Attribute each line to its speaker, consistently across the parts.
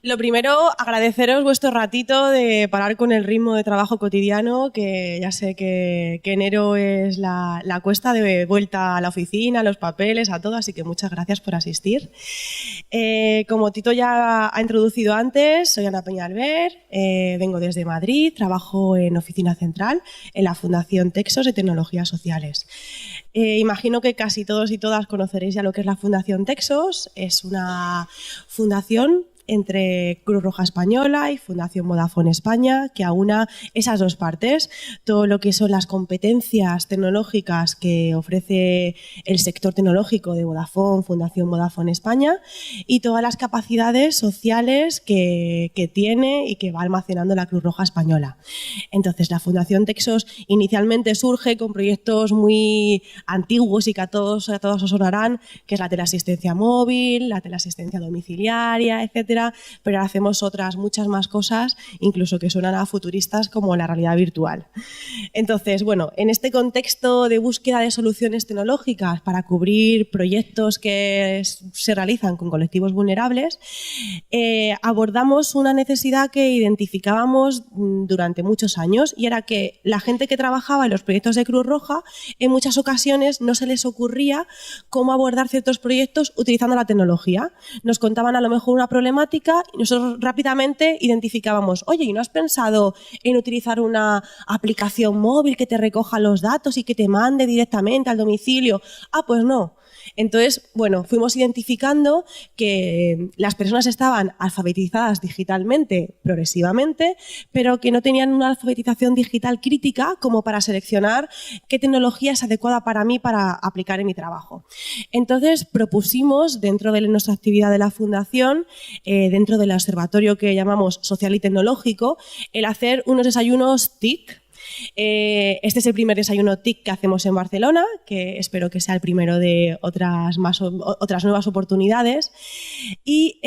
Speaker 1: Lo primero, agradeceros vuestro ratito de parar con el ritmo de trabajo cotidiano, que ya sé que enero es la cuesta de vuelta a la oficina, a los papeles, a todo, así que muchas gracias por asistir. Como Tito ya ha introducido antes, soy Ana Peñalver, vengo desde Madrid, trabajo en Oficina Central, en la Fundación Texos de Tecnologías Sociales. Imagino que casi todos y todas conoceréis ya lo que es la Fundación Texos. Es una fundación entre Cruz Roja Española y Fundación Vodafone España, que aúna esas dos partes, todo lo que son las competencias tecnológicas que ofrece el sector tecnológico de Vodafone, Fundación Vodafone España, y todas las capacidades sociales que tiene y que va almacenando la Cruz Roja Española. Entonces, la Fundación Texos inicialmente surge con proyectos muy antiguos y que a todos os sonarán, que es la teleasistencia móvil, la teleasistencia domiciliaria, etcétera, pero ahora hacemos otras muchas más cosas, incluso que suenan a futuristas, como la realidad virtual. Entonces, bueno, en este contexto de búsqueda de soluciones tecnológicas para cubrir proyectos que se realizan con colectivos vulnerables, abordamos una necesidad que identificábamos durante muchos años, y era que la gente que trabajaba en los proyectos de Cruz Roja, en muchas ocasiones no se les ocurría cómo abordar ciertos proyectos utilizando la tecnología. Nos contaban a lo mejor una problemática y nosotros rápidamente identificábamos, oye, ¿y no has pensado en utilizar una aplicación móvil que te recoja los datos y que te mande directamente al domicilio? Ah, pues no. Entonces, bueno, fuimos identificando que las personas estaban alfabetizadas digitalmente progresivamente, pero que no tenían una alfabetización digital crítica como para seleccionar qué tecnología es adecuada para mí para aplicar en mi trabajo. Entonces, propusimos dentro de nuestra actividad de la Fundación, dentro del observatorio que llamamos social y tecnológico, el hacer unos desayunos TIC. Este es el primer desayuno TIC que hacemos en Barcelona, que espero que sea el primero de otras nuevas oportunidades, y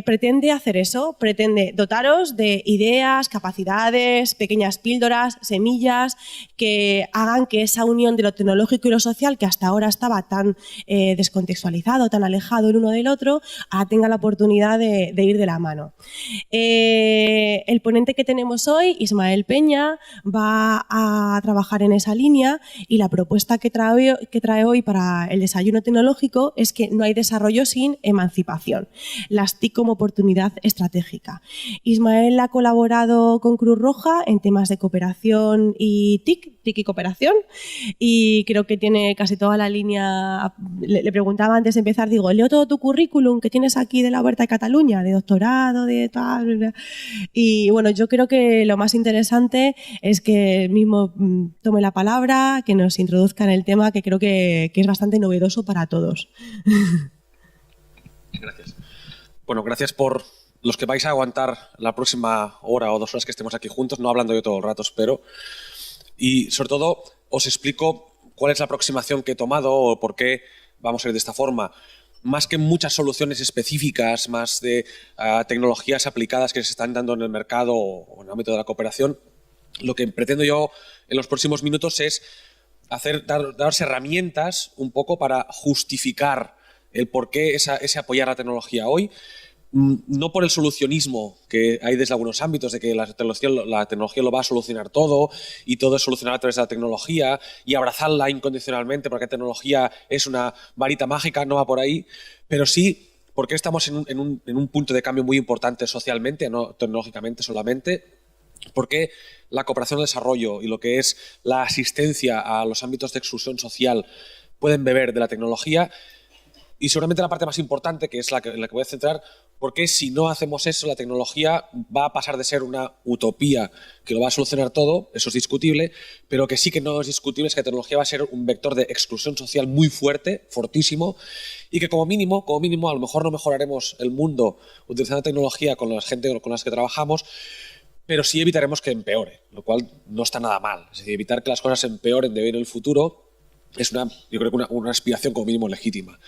Speaker 1: pretende hacer eso, pretende dotaros de ideas, capacidades, pequeñas píldoras, semillas que hagan que esa unión de lo tecnológico y lo social, que hasta ahora estaba tan descontextualizado, tan alejado el uno del otro, ahora tenga la oportunidad de ir de la mano. El ponente que tenemos hoy, Ismael Peña, va a trabajar en esa línea, y la propuesta que trae hoy para el desayuno tecnológico es que no hay desarrollo sin emancipación. Las TIC como oportunidad estratégica. Ismael ha colaborado con Cruz Roja en temas de cooperación y TIC y cooperación, y creo que tiene casi toda la línea. Le preguntaba antes de empezar, digo, leo todo tu currículum que tienes aquí de la Huerta de Cataluña, de doctorado, de tal, y bueno, yo creo que lo más interesante es que él mismo tome la palabra, que nos introduzca en el tema, que creo que es bastante novedoso para todos.
Speaker 2: Gracias. Bueno, gracias por los que vais a aguantar la próxima hora o 2 horas que estemos aquí juntos, no hablando yo todo el rato, espero. Y sobre todo os explico cuál es la aproximación que he tomado o por qué vamos a ir de esta forma. Más que muchas soluciones específicas, más de tecnologías aplicadas que se están dando en el mercado o en el ámbito de la cooperación, lo que pretendo yo en los próximos minutos es daros herramientas un poco para justificar el por qué ese apoyar la tecnología hoy. No por el solucionismo que hay desde algunos ámbitos, de que la tecnología lo va a solucionar todo y todo es solucionado a través de la tecnología y abrazarla incondicionalmente porque la tecnología es una varita mágica, no va por ahí, pero sí porque estamos en un punto de cambio muy importante socialmente, no tecnológicamente solamente, porque la cooperación al desarrollo y lo que es la asistencia a los ámbitos de exclusión social pueden beber de la tecnología. Y seguramente la parte más importante, que es la que voy a centrar, porque si no hacemos eso, la tecnología va a pasar de ser una utopía que lo va a solucionar todo, eso es discutible, pero que sí que no es discutible es que la tecnología va a ser un vector de exclusión social muy fuerte, fortísimo, y que como mínimo, a lo mejor no mejoraremos el mundo utilizando tecnología con la gente con las que trabajamos, pero sí evitaremos que empeore, lo cual no está nada mal. Es decir, evitar que las cosas empeoren de hoy en el futuro es yo creo que una aspiración como mínimo legítima.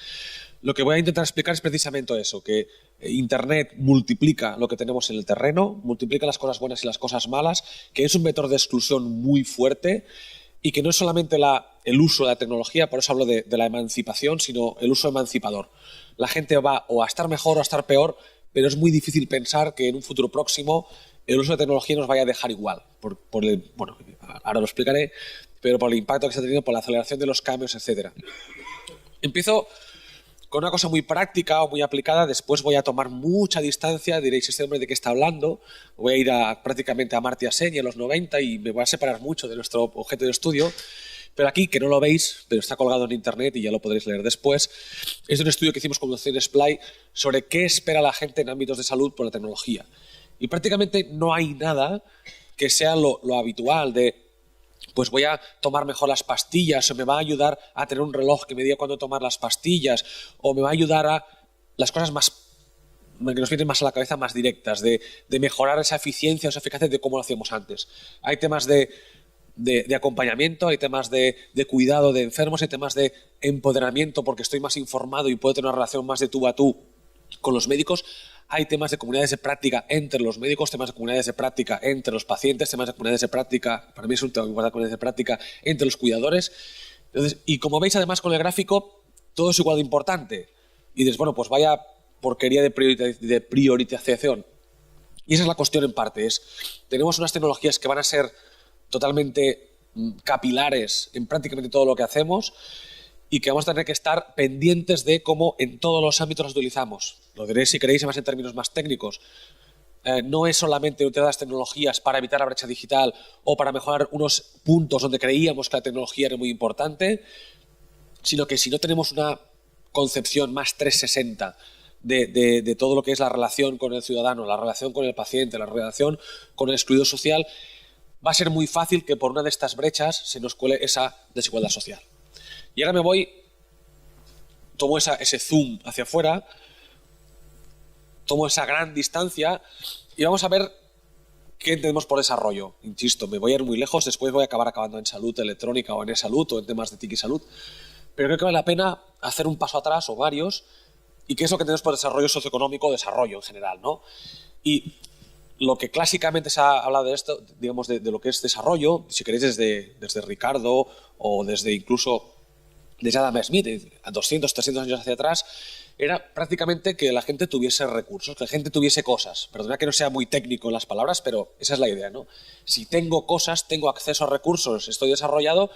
Speaker 2: Lo que voy a intentar explicar es precisamente eso, que Internet multiplica lo que tenemos en el terreno, multiplica las cosas buenas y las cosas malas, que es un vector de exclusión muy fuerte y que no es solamente el uso de la tecnología, por eso hablo de la emancipación, sino el uso emancipador. La gente va o a estar mejor o a estar peor, pero es muy difícil pensar que en un futuro próximo el uso de tecnología nos vaya a dejar igual. Bueno, ahora lo explicaré, pero por el impacto que está teniendo, por la aceleración de los cambios, etc. Empiezo con una cosa muy práctica o muy aplicada, después voy a tomar mucha distancia, diréis, ¿este hombre de qué está hablando? Voy a ir prácticamente a Amartya Sen y a los 90 y me voy a separar mucho de nuestro objeto de estudio. Pero aquí, que no lo veis, pero está colgado en internet y ya lo podréis leer después, es un estudio que hicimos con Fundación Splay sobre qué espera la gente en ámbitos de salud por la tecnología. Y prácticamente no hay nada que sea lo habitual de, pues voy a tomar mejor las pastillas, o me va a ayudar a tener un reloj que me diga cuándo tomar las pastillas, o me va a ayudar a las cosas más que nos vienen más a la cabeza, más directas, de mejorar esa eficiencia, esa eficacia de cómo lo hacíamos antes. Hay temas de acompañamiento, hay temas de cuidado de enfermos, hay temas de empoderamiento porque estoy más informado y puedo tener una relación más de tú a tú con los médicos. Hay temas de comunidades de práctica entre los médicos, temas de comunidades de práctica entre los pacientes, temas de comunidades de práctica, para mí es un tema muy importante, comunidades de práctica entre los cuidadores. Entonces, y como veis además con el gráfico, todo es igual de importante. Y dices, bueno, pues vaya porquería de priorización. Y esa es la cuestión en parte, tenemos unas tecnologías que van a ser totalmente capilares en prácticamente todo lo que hacemos y que vamos a tener que estar pendientes de cómo en todos los ámbitos los utilizamos. Lo diréis si queréis, además en términos más técnicos. No es solamente utilizar las tecnologías para evitar la brecha digital o para mejorar unos puntos donde creíamos que la tecnología era muy importante, sino que si no tenemos una concepción más 360 de todo lo que es la relación con el ciudadano, la relación con el paciente, la relación con el excluido social, va a ser muy fácil que por una de estas brechas se nos cuele esa desigualdad social. Y ahora tomo ese zoom hacia afuera, tomo esa gran distancia y vamos a ver qué entendemos por desarrollo. Insisto, me voy a ir muy lejos, después voy a acabar acabando en salud electrónica o en e-salud o en temas de TIC y salud, pero creo que vale la pena hacer un paso atrás o varios y qué es lo que entendemos por desarrollo socioeconómico o desarrollo en general, ¿no? Y lo que clásicamente se ha hablado de esto, digamos, de lo que es desarrollo, si queréis desde Ricardo o desde incluso desde Adam Smith, a 200, 300 años hacia atrás, era prácticamente que la gente tuviese recursos, que la gente tuviese cosas. Perdona que no sea muy técnico en las palabras, pero esa es la idea, ¿no? Si tengo cosas, tengo acceso a recursos, estoy desarrollado,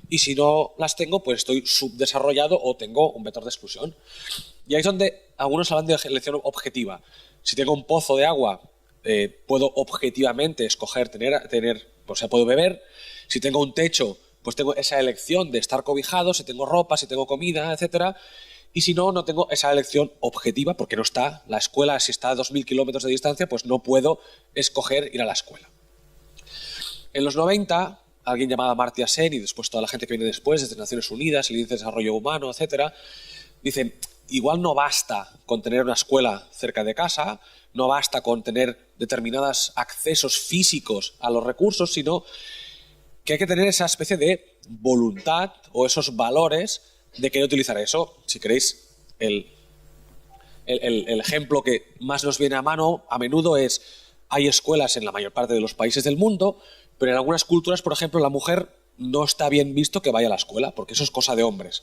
Speaker 2: y si no las tengo, pues estoy subdesarrollado o tengo un vector de exclusión. Y ahí es donde algunos hablan de elección objetiva. Si tengo un pozo de agua, puedo objetivamente escoger pues puedo beber. Si tengo un techo, pues tengo esa elección de estar cobijado, si tengo ropa, si tengo comida, etcétera. Y si no, no tengo esa elección objetiva porque no está la escuela, si está a 2.000 kilómetros de distancia, pues no puedo escoger ir a la escuela. En los 90, alguien llamado Amartya Sen y después toda la gente que viene después, desde Naciones Unidas, el Índice de Desarrollo Humano, etcétera, dicen, igual no basta con tener una escuela cerca de casa, no basta con tener determinados accesos físicos a los recursos, sino que hay que tener esa especie de voluntad o esos valores de querer utilizar eso. Si queréis, el ejemplo que más nos viene a mano a menudo es, hay escuelas en la mayor parte de los países del mundo, pero en algunas culturas, por ejemplo, la mujer no está bien visto que vaya a la escuela, porque eso es cosa de hombres.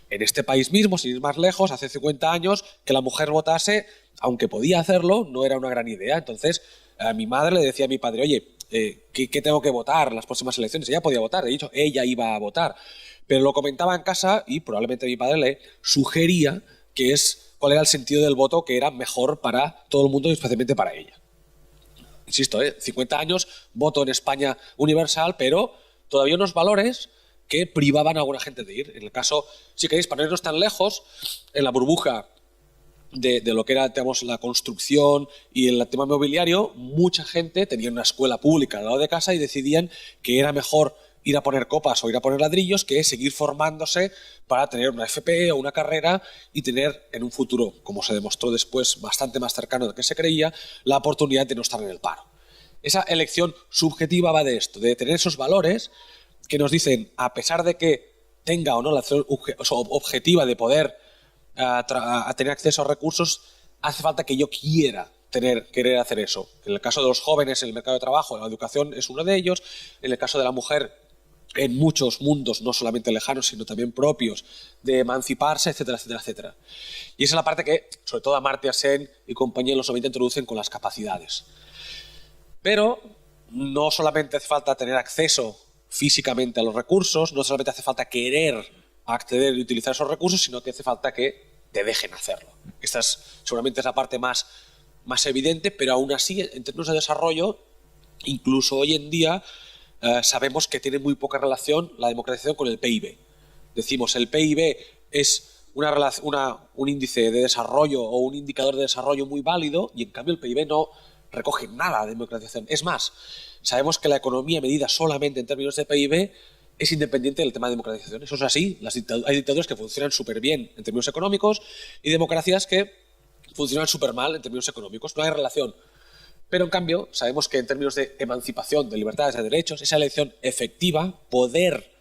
Speaker 2: En este país mismo, sin ir más lejos, hace 50 años, que la mujer votase, aunque podía hacerlo, no era una gran idea. Entonces, a mi madre le decía a mi padre, oye, ¿qué tengo que votar en las próximas elecciones? Ella podía votar, de hecho, ella iba a votar. Pero lo comentaba en casa y probablemente mi padre le sugería cuál era el sentido del voto que era mejor para todo el mundo y especialmente para ella. Insisto, 50 años, voto en España universal, pero todavía unos valores que privaban a alguna gente de ir. En el caso, si queréis, para no irnos tan lejos, en la burbuja de lo que era, digamos, la construcción y el tema inmobiliario, mucha gente tenía una escuela pública al lado de casa y decidían que era mejor ir a poner copas o ir a poner ladrillos que seguir formándose para tener una FP o una carrera y tener en un futuro, como se demostró después, bastante más cercano de lo que se creía, la oportunidad de no estar en el paro. Esa elección subjetiva va de esto, de tener esos valores que nos dicen, a pesar de que tenga o no la acción objetiva de poder tener acceso a recursos, hace falta que yo querer hacer eso. En el caso de los jóvenes, en el mercado de trabajo, la educación es uno de ellos. En el caso de la mujer, en muchos mundos, no solamente lejanos, sino también propios, de emanciparse, etcétera, etcétera, etcétera. Y esa es la parte que, sobre todo, Amartya Sen y compañía en los 90 introducen con las capacidades. Pero no solamente hace falta tener acceso físicamente a los recursos, no solamente hace falta querer acceder y utilizar esos recursos, sino que hace falta que te dejen hacerlo. Esta seguramente es la parte más evidente, pero aún así, en términos de desarrollo, incluso hoy en día, sabemos que tiene muy poca relación la democratización con el PIB. Decimos, el PIB es un índice de desarrollo o un indicador de desarrollo muy válido, y en cambio el PIB no recoge nada de democratización. Es más, sabemos que la economía medida solamente en términos de PIB es independiente del tema de democratización. Eso es así. Hay dictaduras que funcionan súper bien en términos económicos y democracias que funcionan súper mal en términos económicos. No hay relación. Pero en cambio, sabemos que en términos de emancipación, de libertades, de derechos, esa elección efectiva, poder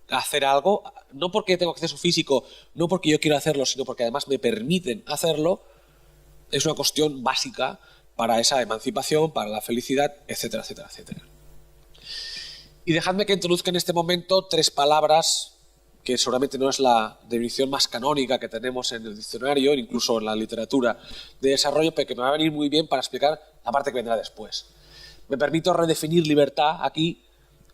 Speaker 2: hacer algo, no porque tengo acceso físico, no porque yo quiero hacerlo, sino porque además me permiten hacerlo, es una cuestión básica para esa emancipación, para la felicidad, etcétera, etcétera, etcétera. Y dejadme que introduzca en este momento 3 palabras que seguramente no es la definición más canónica que tenemos en el diccionario, incluso en la literatura de desarrollo, pero que me va a venir muy bien para explicar la parte que vendrá después. Me permito redefinir libertad aquí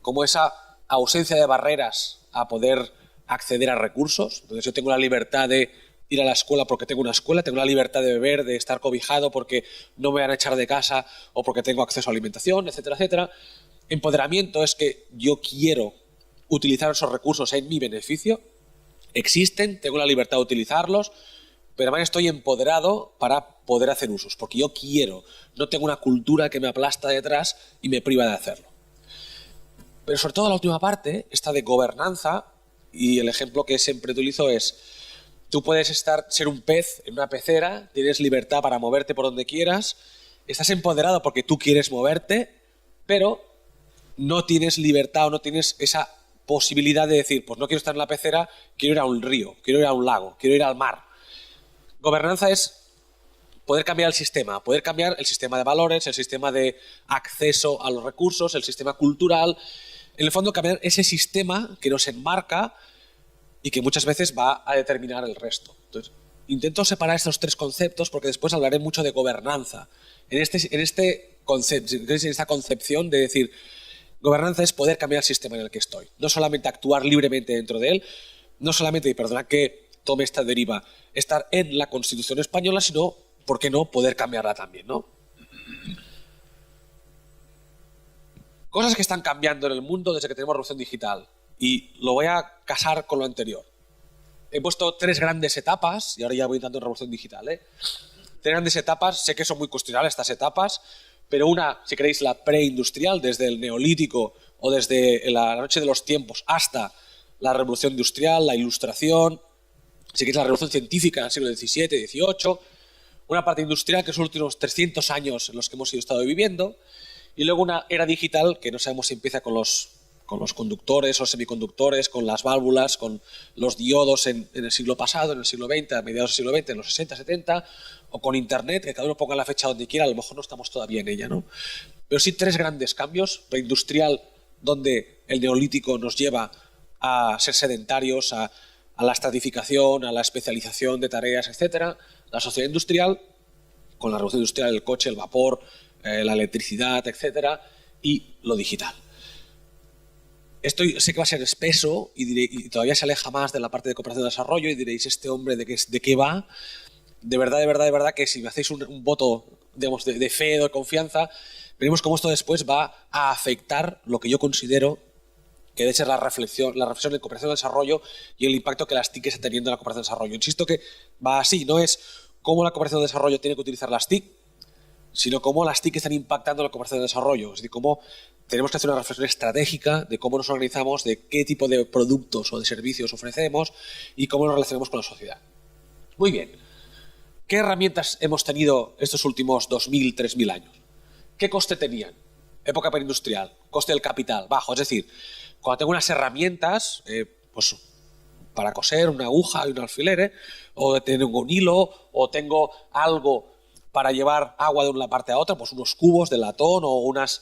Speaker 2: como esa ausencia de barreras a poder acceder a recursos. Entonces yo tengo la libertad de ir a la escuela porque tengo una escuela, tengo la libertad de beber, de estar cobijado porque no me van a echar de casa o porque tengo acceso a alimentación, etcétera, etcétera. Empoderamiento es que yo quiero utilizar esos recursos en mi beneficio, existen, tengo la libertad de utilizarlos, pero además estoy empoderado para poder hacer usos, porque yo quiero, no tengo una cultura que me aplasta detrás y me priva de hacerlo. Pero sobre todo la última parte, esta de gobernanza, y el ejemplo que siempre utilizo es, tú puedes ser un pez en una pecera, tienes libertad para moverte por donde quieras, estás empoderado porque tú quieres moverte, pero no tienes libertad o no tienes esa posibilidad de decir, pues no quiero estar en la pecera, quiero ir a un río, quiero ir a un lago, quiero ir al mar. Gobernanza es poder cambiar el sistema de valores, el sistema de acceso a los recursos, el sistema cultural, en el fondo cambiar ese sistema que nos enmarca y que muchas veces va a determinar el resto. Entonces, intento separar estos 3 conceptos porque después hablaré mucho de gobernanza. En esta concepción de decir, gobernanza es poder cambiar el sistema en el que estoy. No solamente actuar libremente dentro de él, no solamente, y perdona que tome esta deriva, estar en la Constitución española, sino, ¿por qué no?, poder cambiarla también, ¿no? Cosas que están cambiando en el mundo desde que tenemos revolución digital. Y lo voy a casar con lo anterior. He puesto 3 grandes etapas, y ahora ya voy entrando en revolución digital, 3 grandes etapas, sé que son muy cuestionables estas etapas, pero una, si queréis, la preindustrial, desde el neolítico o desde la noche de los tiempos hasta la revolución industrial, la ilustración, si queréis, la revolución científica en el siglo XVII, XVIII, una parte industrial que son los últimos 300 años en los que hemos estado viviendo, y luego una era digital que no sabemos si empieza con los conductores o semiconductores, con las válvulas, con los diodos en el siglo pasado, en el siglo XX, a mediados del siglo XX, en los 60, 70, o con Internet, que cada uno ponga la fecha donde quiera, a lo mejor no estamos todavía en ella, ¿no? Pero sí 3 grandes cambios: preindustrial, donde el neolítico nos lleva a ser sedentarios, a la estratificación, a la especialización de tareas, etcétera. La sociedad industrial, con la revolución industrial, el coche, el vapor, la electricidad, etcétera, y lo digital. Esto sé que va a ser espeso y todavía se aleja más de la parte de cooperación y desarrollo, y diréis, ¿este hombre de qué va? De verdad que si me hacéis un voto, digamos, de fe o de confianza, veremos cómo esto después va a afectar lo que yo considero que debe ser la reflexión de cooperación y desarrollo y el impacto que las TIC está teniendo en la cooperación y desarrollo. Insisto que va así, no es cómo la cooperación y desarrollo tiene que utilizar las TIC, sino cómo las TIC están impactando en la cooperación y desarrollo. Es decir, cómo tenemos que hacer una reflexión estratégica de cómo nos organizamos, de qué tipo de productos o de servicios ofrecemos y cómo nos relacionamos con la sociedad. Muy bien. ¿Qué herramientas hemos tenido estos últimos 2.000, 3.000 años? ¿Qué coste tenían? Época preindustrial, coste del capital, bajo. Es decir, cuando tengo unas herramientas, pues para coser, una aguja y un alfiler, o tengo un hilo, o tengo algo para llevar agua de una parte a otra, pues unos cubos de latón o unas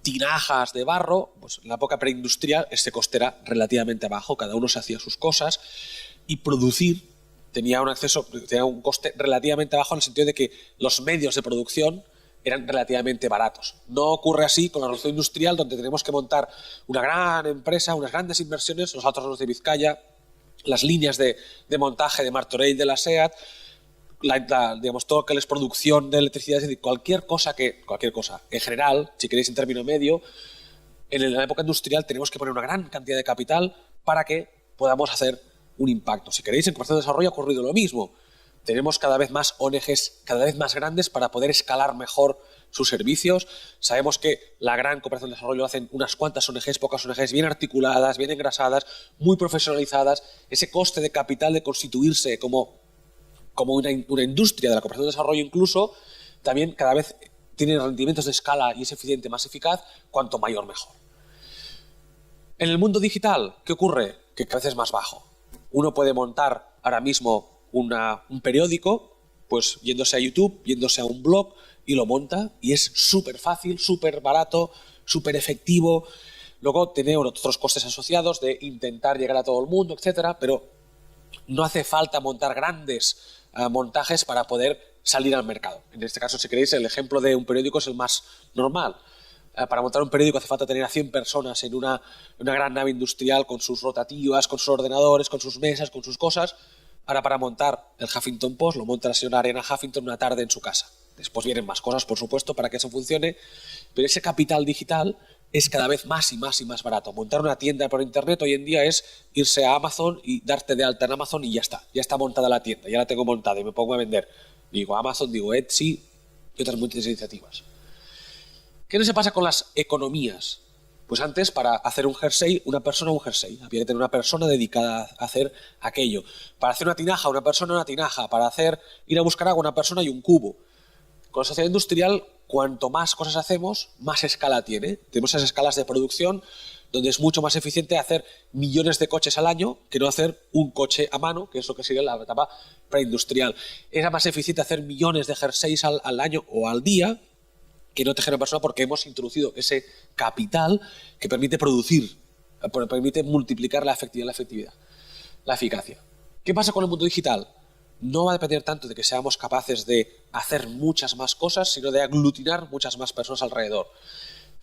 Speaker 2: tinajas de barro, pues en la época preindustrial este coste era relativamente bajo, cada uno se hacía sus cosas y producir tenía un coste relativamente bajo en el sentido de que los medios de producción eran relativamente baratos. No ocurre así con la revolución industrial, donde tenemos que montar una gran empresa, unas grandes inversiones, los Altos Hornos de Vizcaya, las líneas de montaje de Martorell de la SEAT, digamos, todo lo que es producción de electricidad, es decir, cualquier cosa, en general, si queréis en término medio, en la época industrial tenemos que poner una gran cantidad de capital para que podamos hacer un impacto. Si queréis, en cooperación de desarrollo ha ocurrido lo mismo. Tenemos cada vez más ONGs, cada vez más grandes para poder escalar mejor sus servicios. Sabemos que la gran cooperación de desarrollo lo hacen unas cuantas ONGs, pocas ONGs, bien articuladas, bien engrasadas, muy profesionalizadas. Ese coste de capital de constituirse como una industria de la cooperación de desarrollo incluso, también cada vez tiene rendimientos de escala y es eficiente, más eficaz, cuanto mayor mejor. En el mundo digital, ¿qué ocurre? Que cada vez es más bajo. Uno puede montar ahora mismo un periódico, pues yéndose a YouTube, yéndose a un blog y lo monta y es súper fácil, súper barato, súper efectivo. Luego tiene otros costes asociados de intentar llegar a todo el mundo, etcétera, pero no hace falta montar grandes montajes para poder salir al mercado. En este caso, si queréis, el ejemplo de un periódico es el más normal. Para montar un periódico hace falta tener a 100 personas en una gran nave industrial con sus rotativas, con sus ordenadores, con sus mesas, con sus cosas. Ahora, para montar el Huffington Post, lo monta la señora Arianna Huffington una tarde en su casa. Después vienen más cosas, por supuesto, para que eso funcione, pero ese capital digital es cada vez más y más y más barato. Montar una tienda por internet hoy en día es irse a Amazon y darte de alta en Amazon y ya está montada la tienda, ya la tengo montada y me pongo a vender. Digo Amazon, digo Etsy y otras muchas iniciativas. ¿Qué no se pasa con las economías? Pues antes, para hacer un jersey, una persona un jersey. Había que tener una persona dedicada a hacer aquello. Para hacer una tinaja, una persona una tinaja. Para ir a buscar agua, una persona y un cubo. Con la sociedad industrial, cuanto más cosas hacemos, más escala tiene. Tenemos esas escalas de producción donde es mucho más eficiente hacer millones de coches al año que no hacer un coche a mano, que es lo que sería la etapa preindustrial. Era más eficiente hacer millones de jerseys al año o al día que no tejer una persona, porque hemos introducido ese capital que permite producir, permite multiplicar la efectividad, la eficacia. ¿Qué pasa con el mundo digital? No va a depender tanto de que seamos capaces de hacer muchas más cosas, sino de aglutinar muchas más personas alrededor.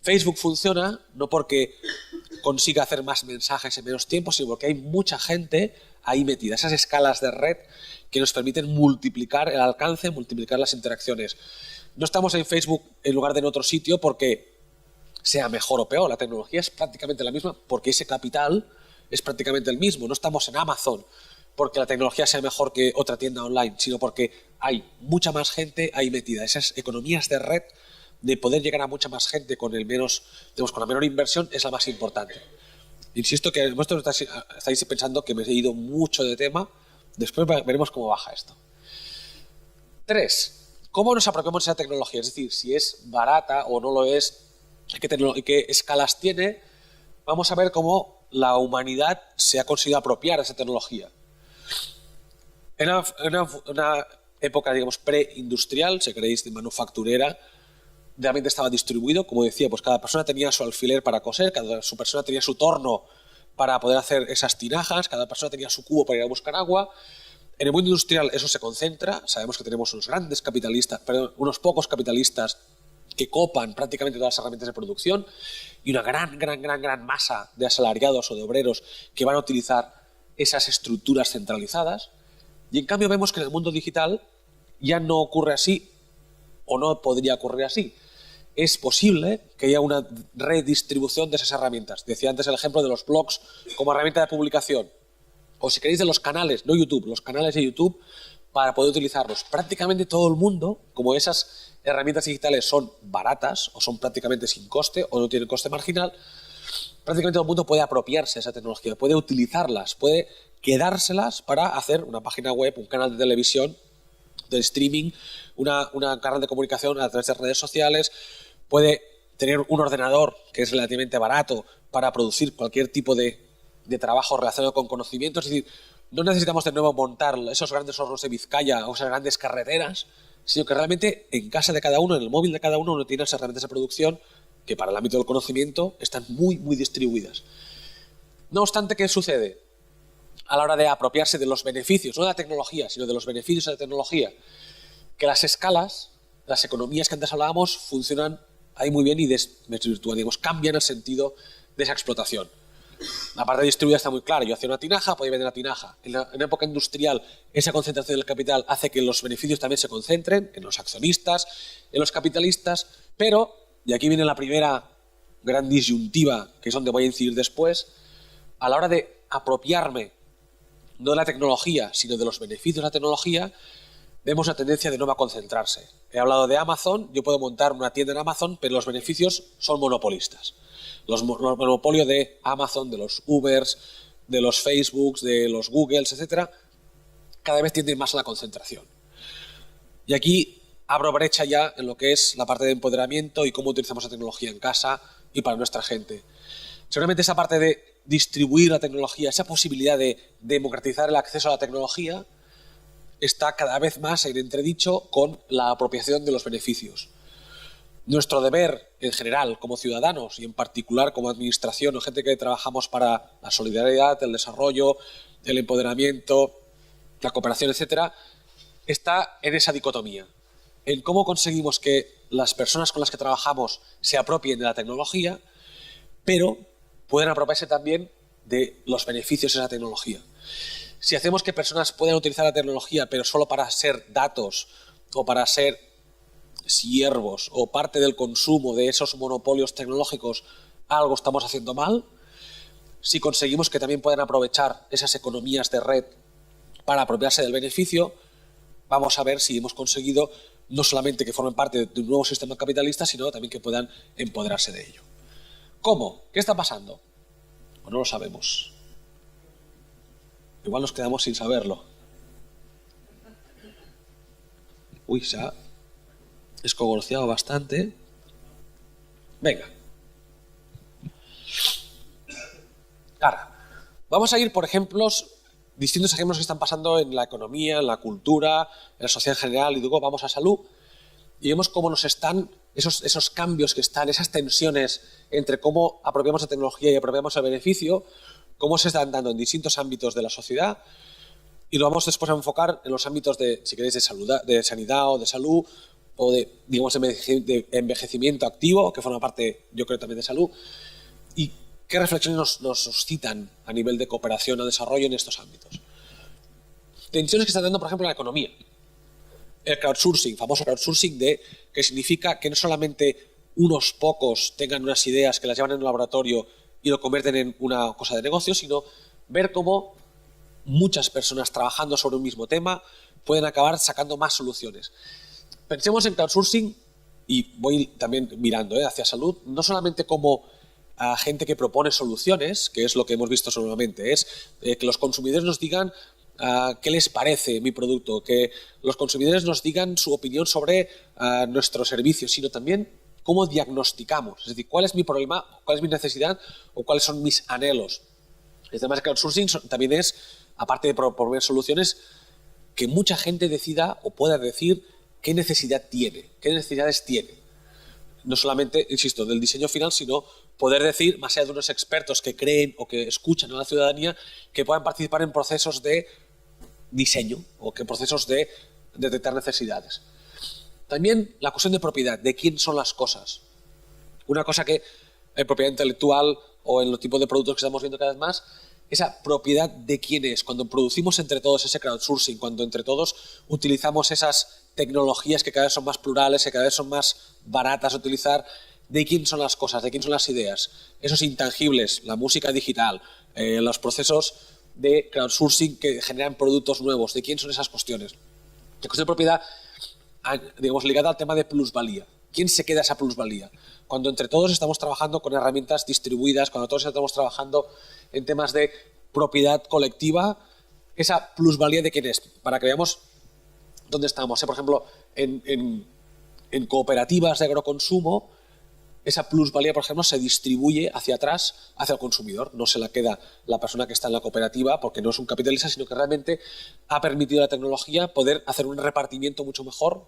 Speaker 2: Facebook funciona no porque consiga hacer más mensajes en menos tiempo, sino porque hay mucha gente ahí metida. Esas escalas de red que nos permiten multiplicar el alcance, multiplicar las interacciones. No estamos en Facebook en lugar de en otro sitio porque sea mejor o peor. La tecnología es prácticamente la misma porque ese capital es prácticamente el mismo. No estamos en Amazon porque la tecnología sea mejor que otra tienda online, sino porque hay mucha más gente ahí metida. Esas economías de red, de poder llegar a mucha más gente con la menor inversión, es la más importante. Insisto que vosotros estáis pensando que me he ido mucho de tema. Después veremos cómo baja esto. 3. ¿Cómo nos apropiamos de esa tecnología? Es decir, si es barata o no lo es, qué escalas tiene. Vamos a ver cómo la humanidad se ha conseguido apropiar de esa tecnología. En una época, digamos, preindustrial, si queréis, de manufacturera, realmente estaba distribuido. Como decía, pues cada persona tenía su alfiler para coser, su persona tenía su torno para poder hacer esas tinajas, cada persona tenía su cubo para ir a buscar agua. En el mundo industrial eso se concentra. Sabemos que tenemos unos pocos capitalistas que copan prácticamente todas las herramientas de producción y una gran masa de asalariados o de obreros que van a utilizar esas estructuras centralizadas. Y en cambio vemos que en el mundo digital ya no ocurre así, o no podría ocurrir así. Es posible que haya una redistribución de esas herramientas. Decía antes el ejemplo de los blogs como herramienta de publicación. O si queréis de los canales, no YouTube, los canales de YouTube para poder utilizarlos. Prácticamente todo el mundo, como esas herramientas digitales son baratas o son prácticamente sin coste o no tienen coste marginal, prácticamente todo el mundo puede apropiarse de esa tecnología, puede utilizarlas, puede quedárselas para hacer una página web, un canal de televisión, de streaming, una canal de comunicación a través de redes sociales, puede tener un ordenador que es relativamente barato para producir cualquier tipo de trabajo relacionado con conocimientos. Es decir, no necesitamos de nuevo montar esos grandes hornos de Vizcaya o esas grandes carreteras, sino que realmente en casa de cada uno, en el móvil de cada uno tiene esas herramientas de producción que para el ámbito del conocimiento están muy, muy distribuidas. No obstante, ¿qué sucede? A la hora de apropiarse de los beneficios, no de la tecnología, sino de los beneficios de la tecnología, que las escalas, las economías que antes hablábamos, funcionan ahí muy bien y desvirtúan, digamos, cambian el sentido de esa explotación. La parte distribuida está muy clara. Yo hacía una tinaja, podía vender una tinaja. En la época industrial, esa concentración del capital hace que los beneficios también se concentren en los accionistas, en los capitalistas, pero, y aquí viene la primera gran disyuntiva, que es donde voy a incidir después, a la hora de apropiarme no de la tecnología, sino de los beneficios de la tecnología, vemos una tendencia de nuevo a concentrarse. He hablado de Amazon, yo puedo montar una tienda en Amazon, pero los beneficios son monopolistas. Los monopolios de Amazon, de los Ubers, de los Facebooks, de los Googles, etcétera, cada vez tienden más a la concentración. Y aquí abro brecha ya en lo que es la parte de empoderamiento y cómo utilizamos la tecnología en casa y para nuestra gente. Seguramente esa parte de distribuir la tecnología, esa posibilidad de democratizar el acceso a la tecnología, está cada vez más en entredicho con la apropiación de los beneficios. Nuestro deber en general como ciudadanos y en particular como administración o gente que trabajamos para la solidaridad, el desarrollo, el empoderamiento, la cooperación, etcétera, está en esa dicotomía, en cómo conseguimos que las personas con las que trabajamos se apropien de la tecnología, pero pueden apropiarse también de los beneficios de esa tecnología. Si hacemos que personas puedan utilizar la tecnología, pero solo para ser datos o para ser siervos o parte del consumo de esos monopolios tecnológicos, algo estamos haciendo mal. Si conseguimos que también puedan aprovechar esas economías de red para apropiarse del beneficio, vamos a ver si hemos conseguido no solamente que formen parte de un nuevo sistema capitalista, sino también que puedan empoderarse de ello. ¿Cómo? ¿Qué está pasando? Pues no lo sabemos. Igual nos quedamos sin saberlo. Uy, se ha escogorciado bastante. Venga. Ahora, vamos a ir por ejemplos, distintos ejemplos que están pasando en la economía, en la cultura, en la sociedad en general, y luego vamos a salud y vemos cómo nos están esos cambios que están, esas tensiones entre cómo apropiamos la tecnología y apropiamos el beneficio, cómo se están dando en distintos ámbitos de la sociedad, y lo vamos después a enfocar en los ámbitos de, si queréis, de sanidad o de salud, o de, digamos, de envejecimiento activo, que forma parte, yo creo, también de salud, y qué reflexiones nos suscitan a nivel de cooperación o desarrollo en estos ámbitos. Tensiones que están dando, por ejemplo, en la economía. El crowdsourcing, famoso crowdsourcing, que significa que no solamente unos pocos tengan unas ideas que las llevan en un laboratorio y lo convierten en una cosa de negocio, sino ver cómo muchas personas trabajando sobre un mismo tema pueden acabar sacando más soluciones. Pensemos en crowdsourcing, y voy también mirando hacia salud, no solamente como a gente que propone soluciones, que es lo que hemos visto solamente, es que los consumidores nos digan qué les parece mi producto, que los consumidores nos digan su opinión sobre nuestro servicio, sino también cómo diagnosticamos, es decir, cuál es mi problema, cuál es mi necesidad o cuáles son mis anhelos. El tema de crowdsourcing también es, aparte de proponer soluciones, que mucha gente decida o pueda decir qué necesidad tiene, qué necesidades tiene. No solamente, insisto, del diseño final, sino poder decir, más allá de unos expertos que creen o que escuchan a la ciudadanía, que puedan participar en procesos de diseño o que procesos de detectar necesidades. También la cuestión de propiedad, de quién son las cosas. Una cosa que en propiedad intelectual o en los tipos de productos que estamos viendo cada vez más, esa propiedad de quién es. Cuando producimos entre todos ese crowdsourcing, cuando entre todos utilizamos esas tecnologías que cada vez son más plurales, que cada vez son más baratas de utilizar, de quién son las cosas, de quién son las ideas. Esos intangibles, la música digital, los procesos de crowdsourcing que generan productos nuevos, de quién son esas cuestiones. La cuestión de propiedad, digamos, ligada al tema de plusvalía. ¿Quién se queda esa plusvalía? Cuando entre todos estamos trabajando con herramientas distribuidas, cuando todos estamos trabajando en temas de propiedad colectiva, esa plusvalía de quién es, para que veamos dónde estamos. Por ejemplo, en cooperativas de agroconsumo, esa plusvalía, por ejemplo, se distribuye hacia atrás, hacia el consumidor. No se la queda la persona que está en la cooperativa porque no es un capitalista, sino que realmente ha permitido a la tecnología poder hacer un repartimiento mucho mejor,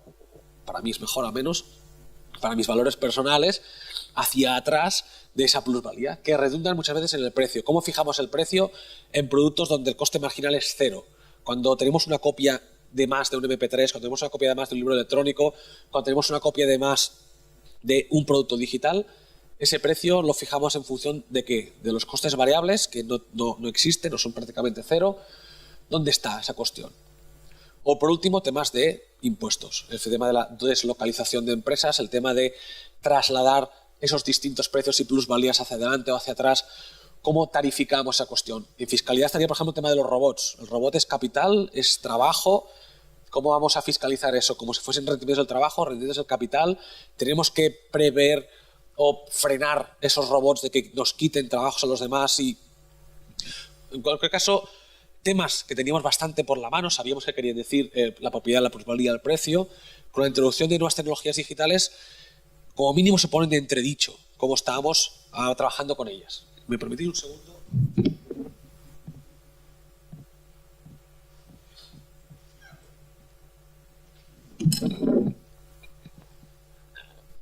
Speaker 2: para mí es mejor al menos, para mis valores personales hacia atrás de esa plusvalía, que redundan muchas veces en el precio. ¿Cómo fijamos el precio en productos donde el coste marginal es cero? Cuando tenemos una copia de más de un MP3, cuando tenemos una copia de más de un libro electrónico, cuando tenemos una copia de más de un producto digital, ese precio lo fijamos en función de ¿qué? De los costes variables, que no existen, no son prácticamente cero. ¿Dónde está esa cuestión? O por último, temas de impuestos, el tema de la deslocalización de empresas, el tema de trasladar esos distintos precios y plusvalías hacia adelante o hacia atrás. ¿Cómo tarificamos esa cuestión? En fiscalidad estaría, por ejemplo, el tema de los robots. El robot es capital, es trabajo. ¿Cómo vamos a fiscalizar eso? Como si fuesen rendimientos del trabajo, rendimientos del capital. Tenemos que prever o frenar esos robots de que nos quiten trabajos a los demás. Y en cualquier caso, temas que teníamos bastante por la mano, sabíamos que querían decir la propiedad, la plusvalía, el precio. Con la introducción de nuevas tecnologías digitales, como mínimo se ponen de entredicho cómo estábamos trabajando con ellas. ¿Me permitís un segundo?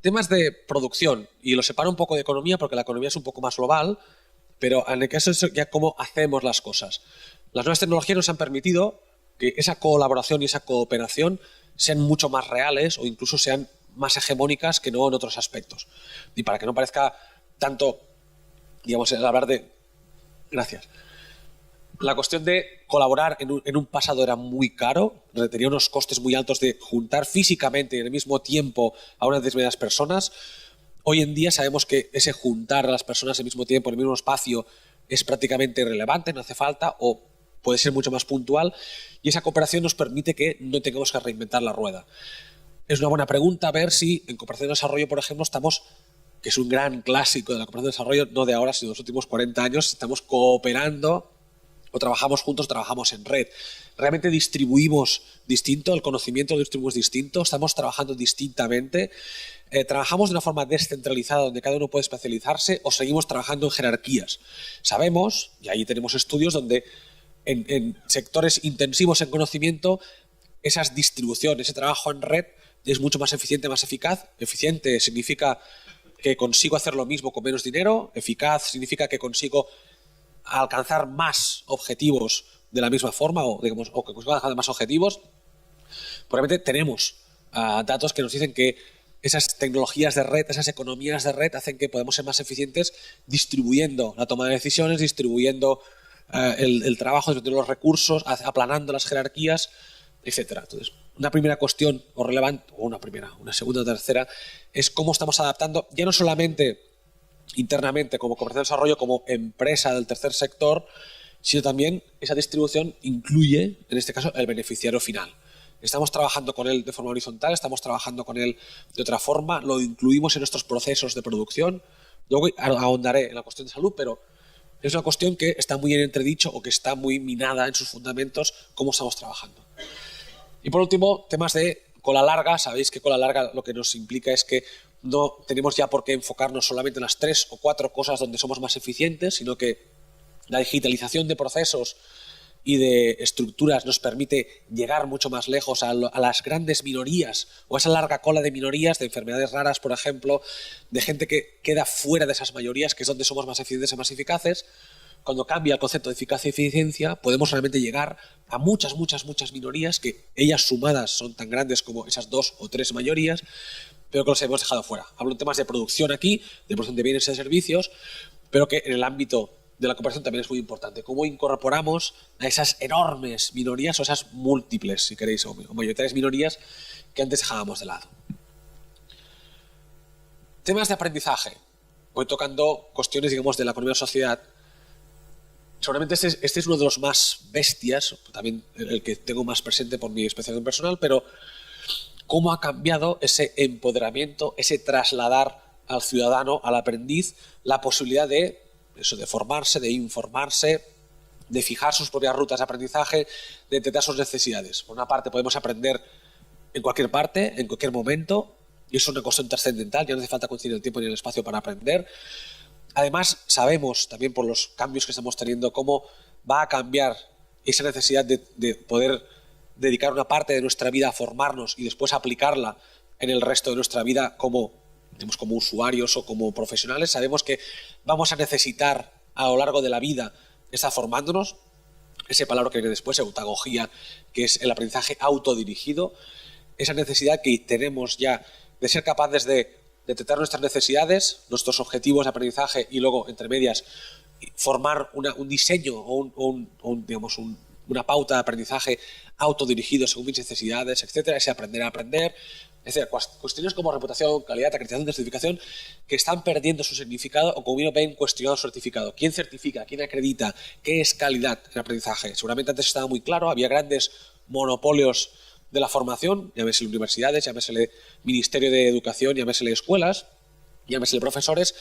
Speaker 2: Temas de producción, y lo separo un poco de economía porque la economía es un poco más global, pero en el caso de ya cómo hacemos las cosas. Las nuevas tecnologías nos han permitido que esa colaboración y esa cooperación sean mucho más reales o incluso sean más hegemónicas que no en otros aspectos. Y para que no parezca tanto, digamos, el hablar de... Gracias. La cuestión de colaborar en un pasado era muy caro, tenía unos costes muy altos de juntar físicamente y en el mismo tiempo a unas determinadas personas. Hoy en día sabemos que ese juntar a las personas al mismo tiempo, en el mismo espacio, es prácticamente irrelevante, no hace falta o puede ser mucho más puntual, y esa cooperación nos permite que no tengamos que reinventar la rueda. Es una buena pregunta ver si en cooperación de desarrollo, por ejemplo, estamos, que es un gran clásico de la cooperación de desarrollo, no de ahora, sino de los últimos 40 años, estamos cooperando o trabajamos juntos, trabajamos en red. Realmente distribuimos distinto, el conocimiento lo distribuimos distinto, estamos trabajando distintamente, trabajamos de una forma descentralizada donde cada uno puede especializarse o seguimos trabajando en jerarquías. Sabemos, y ahí tenemos estudios donde en sectores intensivos en conocimiento, esas distribuciones, ese trabajo en red es mucho más eficiente, más eficaz. Eficiente significa que consigo hacer lo mismo con menos dinero, eficaz significa que consigo alcanzar más objetivos de la misma forma o que consigo alcanzar más objetivos. Probablemente tenemos datos que nos dicen que esas tecnologías de red, esas economías de red hacen que podamos ser más eficientes distribuyendo la toma de decisiones, distribuyendo el trabajo, distribuyendo los recursos, aplanando las jerarquías, etcétera. Entonces, una primera cuestión o relevante, o una segunda o tercera, es cómo estamos adaptando, ya no solamente internamente como cooperación de desarrollo, como empresa del tercer sector, sino también esa distribución incluye, en este caso, el beneficiario final. Estamos trabajando con él de forma horizontal, estamos trabajando con él de otra forma, lo incluimos en nuestros procesos de producción. Luego ahondaré en la cuestión de salud, pero es una cuestión que está muy en entredicho o que está muy minada en sus fundamentos, cómo estamos trabajando. Y por último, temas de cola larga. Sabéis que cola larga lo que nos implica es que no tenemos ya por qué enfocarnos solamente en las 3 o 4 cosas donde somos más eficientes, sino que la digitalización de procesos y de estructuras nos permite llegar mucho más lejos a las grandes minorías o a esa larga cola de minorías, de enfermedades raras, por ejemplo, de gente que queda fuera de esas mayorías, que es donde somos más eficientes y más eficaces. Cuando cambia el concepto de eficacia y eficiencia, podemos realmente llegar a muchas minorías que ellas sumadas son tan grandes como esas 2 o 3 mayorías, pero que los hemos dejado fuera. Hablo en temas de producción aquí, de producción de bienes y de servicios, pero que en el ámbito de la cooperación también es muy importante. Cómo incorporamos a esas enormes minorías o esas múltiples, si queréis, o mayoritarias minorías que antes dejábamos de lado. Temas de aprendizaje. Voy tocando cuestiones, digamos, de la economía de la sociedad. Seguramente este es uno de los más bestias, también el que tengo más presente por mi especialización personal, pero cómo ha cambiado ese empoderamiento, ese trasladar al ciudadano, al aprendiz, la posibilidad de formarse, de informarse, de fijar sus propias rutas de aprendizaje, de entender sus necesidades. Por una parte podemos aprender en cualquier parte, en cualquier momento, y eso es una cuestión trascendental, ya no hace falta coincidir el tiempo ni el espacio para aprender. Además, sabemos también por los cambios que estamos teniendo cómo va a cambiar esa necesidad de poder dedicar una parte de nuestra vida a formarnos y después aplicarla en el resto de nuestra vida como digamos, como usuarios o como profesionales, sabemos que vamos a necesitar a lo largo de la vida estar formándonos. Esa palabra que viene después, eutagogía, que es el aprendizaje autodirigido, esa necesidad que tenemos ya de ser capaces de detectar nuestras necesidades, nuestros objetivos de aprendizaje y luego, entre medias, formar un diseño digamos, una pauta de aprendizaje autodirigido según mis necesidades, etcétera, ese aprender a aprender, etcétera. Cuestiones como reputación, calidad, acreditación, certificación, que están perdiendo su significado o como bien ven cuestionado su certificado. ¿Quién certifica? ¿Quién acredita? ¿Qué es calidad en aprendizaje? Seguramente antes estaba muy claro, había grandes monopolios de la formación, llámese universidades, llámese Ministerio de Educación, llámese escuelas, llámese profesores,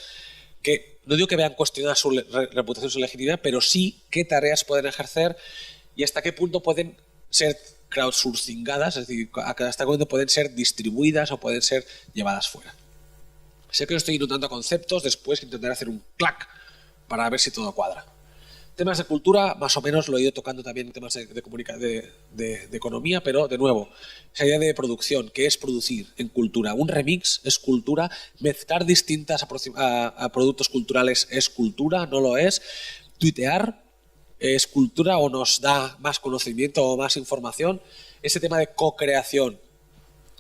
Speaker 2: que no digo que vean cuestionar su reputación, su legitimidad, pero sí qué tareas pueden ejercer y hasta qué punto pueden ser crowdsourcingadas, es decir, hasta qué punto pueden ser distribuidas o pueden ser llevadas fuera. Sé que no estoy inundando conceptos, después intentaré hacer un clac para ver si todo cuadra. Temas de cultura, más o menos lo he ido tocando también en temas de economía, pero de nuevo, esa idea de producción, ¿qué es producir en cultura? Un remix es cultura, mezclar distintas a productos culturales es cultura, no lo es. Tuitear es cultura o nos da más conocimiento o más información. Ese tema de co-creación,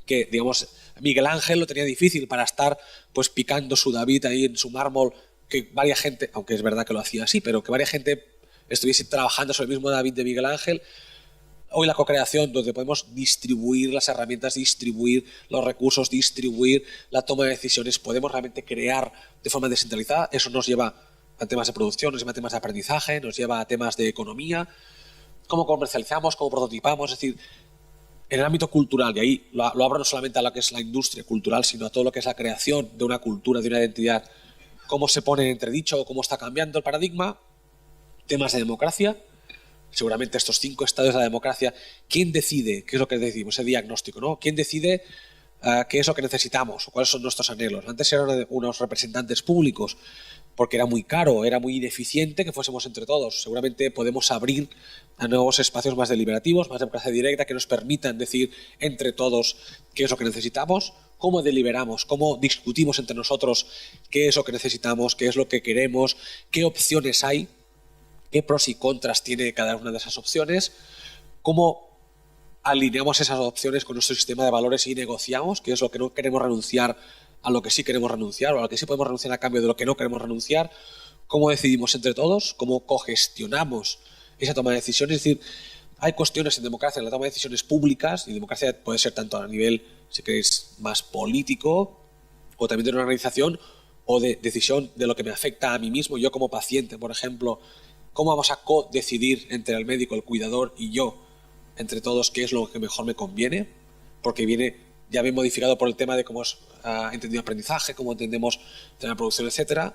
Speaker 2: que digamos Miguel Ángel lo tenía difícil para estar pues picando su David ahí en su mármol, que varias gente, aunque es verdad que lo hacía así, pero que varias gente estuviese trabajando sobre el mismo David de Miguel Ángel. Hoy la co-creación, donde podemos distribuir las herramientas, distribuir los recursos, distribuir la toma de decisiones, podemos realmente crear de forma descentralizada. Eso nos lleva a temas de producción, nos lleva a temas de aprendizaje, nos lleva a temas de economía, cómo comercializamos, cómo prototipamos, es decir, en el ámbito cultural, y ahí lo abro no solamente a lo que es la industria cultural, sino a todo lo que es la creación de una cultura, de una identidad, cómo se pone en entredicho, cómo está cambiando el paradigma, temas de democracia, seguramente estos 5 estadios de la democracia, ¿quién decide qué es lo que decimos? Ese diagnóstico, ¿no? ¿Quién decide qué es lo que necesitamos o cuáles son nuestros anhelos? Antes eran unos representantes públicos, porque era muy caro, era muy ineficiente que fuésemos entre todos. Seguramente podemos abrir a nuevos espacios más deliberativos, más democracia directa, que nos permitan decir entre todos qué es lo que necesitamos, cómo deliberamos, cómo discutimos entre nosotros qué es lo que necesitamos, qué es lo que queremos, qué opciones hay, qué pros y contras tiene cada una de esas opciones, cómo alineamos esas opciones con nuestro sistema de valores y negociamos, qué es lo que no queremos renunciar a lo que sí queremos renunciar o a lo que sí podemos renunciar a cambio de lo que no queremos renunciar, cómo decidimos entre todos, cómo cogestionamos esa toma de decisiones. Es decir, hay cuestiones en democracia, en la toma de decisiones públicas, y democracia puede ser tanto a nivel, si queréis, más político o también de una organización o de decisión de lo que me afecta a mí mismo, yo como paciente, por ejemplo, cómo vamos a co-decidir entre el médico, el cuidador y yo, entre todos, qué es lo que mejor me conviene, porque viene ya bien modificado por el tema de cómo es entendido aprendizaje, cómo entendemos la producción, etcétera.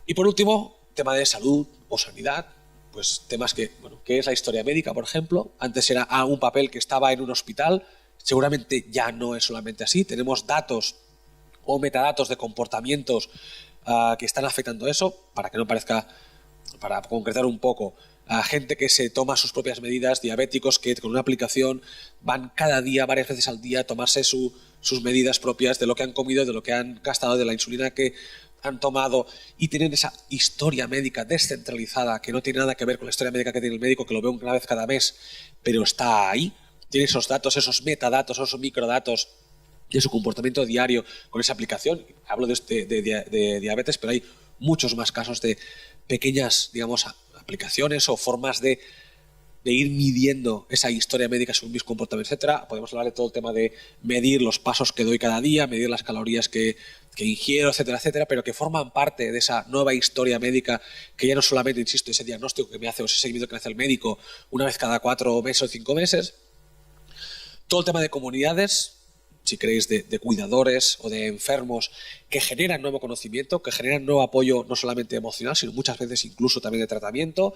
Speaker 2: Y por último, tema de salud o sanidad, pues temas que, bueno, ¿qué es la historia médica, por ejemplo? Antes era un papel que estaba en un hospital, seguramente ya no es solamente así, tenemos datos o metadatos de comportamientos que están afectando eso, para que no parezca, para concretar un poco, a gente que se toma sus propias medidas, diabéticos que con una aplicación van cada día, varias veces al día, a tomarse sus medidas propias de lo que han comido, de lo que han gastado, de la insulina que han tomado, y tienen esa historia médica descentralizada que no tiene nada que ver con la historia médica que tiene el médico, que lo ve una vez cada mes, pero está ahí, tiene esos datos, esos metadatos, esos microdatos de su comportamiento diario con esa aplicación. Hablo de diabetes, pero hay muchos más casos de pequeñas, digamos, aplicaciones o formas de ir midiendo esa historia médica según mis comportamientos, etcétera. Podemos hablar de todo el tema de medir los pasos que doy cada día, medir las calorías que ingiero, etcétera, etcétera, pero que forman parte de esa nueva historia médica que ya no solamente, insisto, ese diagnóstico que me hace o ese seguimiento que me hace el médico una vez cada 4 meses o 5 meses. Todo el tema de comunidades, si queréis, de cuidadores o de enfermos que generan nuevo conocimiento, que generan nuevo apoyo no solamente emocional, sino muchas veces incluso también de tratamiento,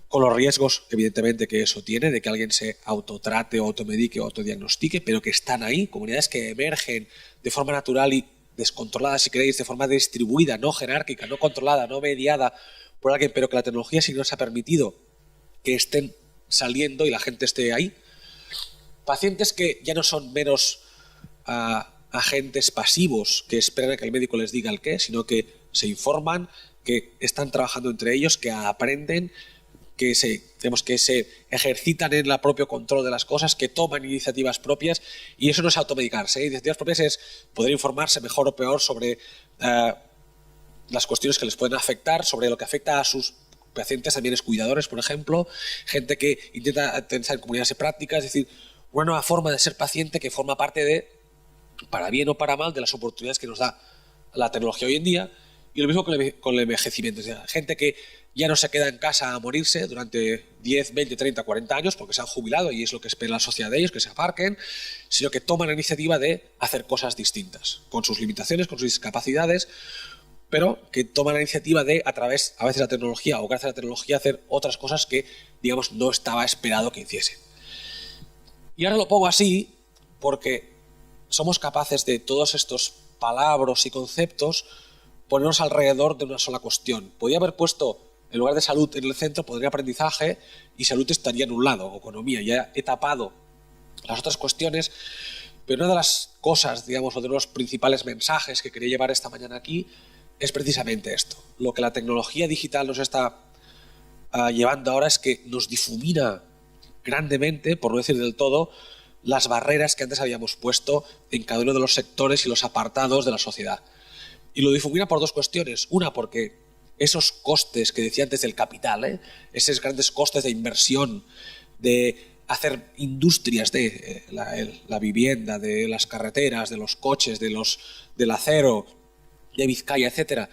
Speaker 2: con los riesgos, evidentemente, que eso tiene, de que alguien se autotrate o automedique o autodiagnostique, pero que están ahí, comunidades que emergen de forma natural y descontrolada, si queréis, de forma distribuida, no jerárquica, no controlada, no mediada por alguien, pero que la tecnología sí nos ha permitido que estén saliendo y la gente esté ahí. Pacientes que ya no son meros agentes pasivos que esperan a que el médico les diga el qué, sino que se informan, que están trabajando entre ellos, que aprenden, que se ejercitan en el propio control de las cosas, que toman iniciativas propias, y eso no es automedicarse, ¿eh? Iniciativas propias es poder informarse mejor o peor sobre las cuestiones que les pueden afectar, sobre lo que afecta a sus pacientes, también es cuidadores, por ejemplo, gente que intenta pensar en comunidades prácticas, es decir, una nueva forma de ser paciente que forma parte de, para bien o para mal, de las oportunidades que nos da la tecnología hoy en día. Y lo mismo con el envejecimiento, es decir, gente que ya no se queda en casa a morirse durante 10, 20, 30, 40 años porque se han jubilado y es lo que espera la sociedad de ellos, que se aparquen, sino que toman la iniciativa de hacer cosas distintas, con sus limitaciones, con sus discapacidades, pero que toman la iniciativa de, a través, a veces, de la tecnología o gracias a la tecnología, hacer otras cosas que, digamos, no estaba esperado que hiciesen. Y ahora lo pongo así porque somos capaces de todos estos palabras y conceptos ponernos alrededor de una sola cuestión. Podría haber puesto, en lugar de salud en el centro, podría aprendizaje y salud estaría en un lado, o economía. Ya he tapado las otras cuestiones, pero una de las cosas, digamos, o de los principales mensajes que quería llevar esta mañana aquí es precisamente esto. Lo que la tecnología digital nos está llevando ahora es que nos difumina grandemente, por no decir del todo, las barreras que antes habíamos puesto en cada uno de los sectores y los apartados de la sociedad. Y lo difumina por dos cuestiones. Una, porque esos costes que decía antes del capital, esos grandes costes de inversión, de hacer industrias de la vivienda, de las carreteras, de los coches, del acero, de Vizcaya, etcétera,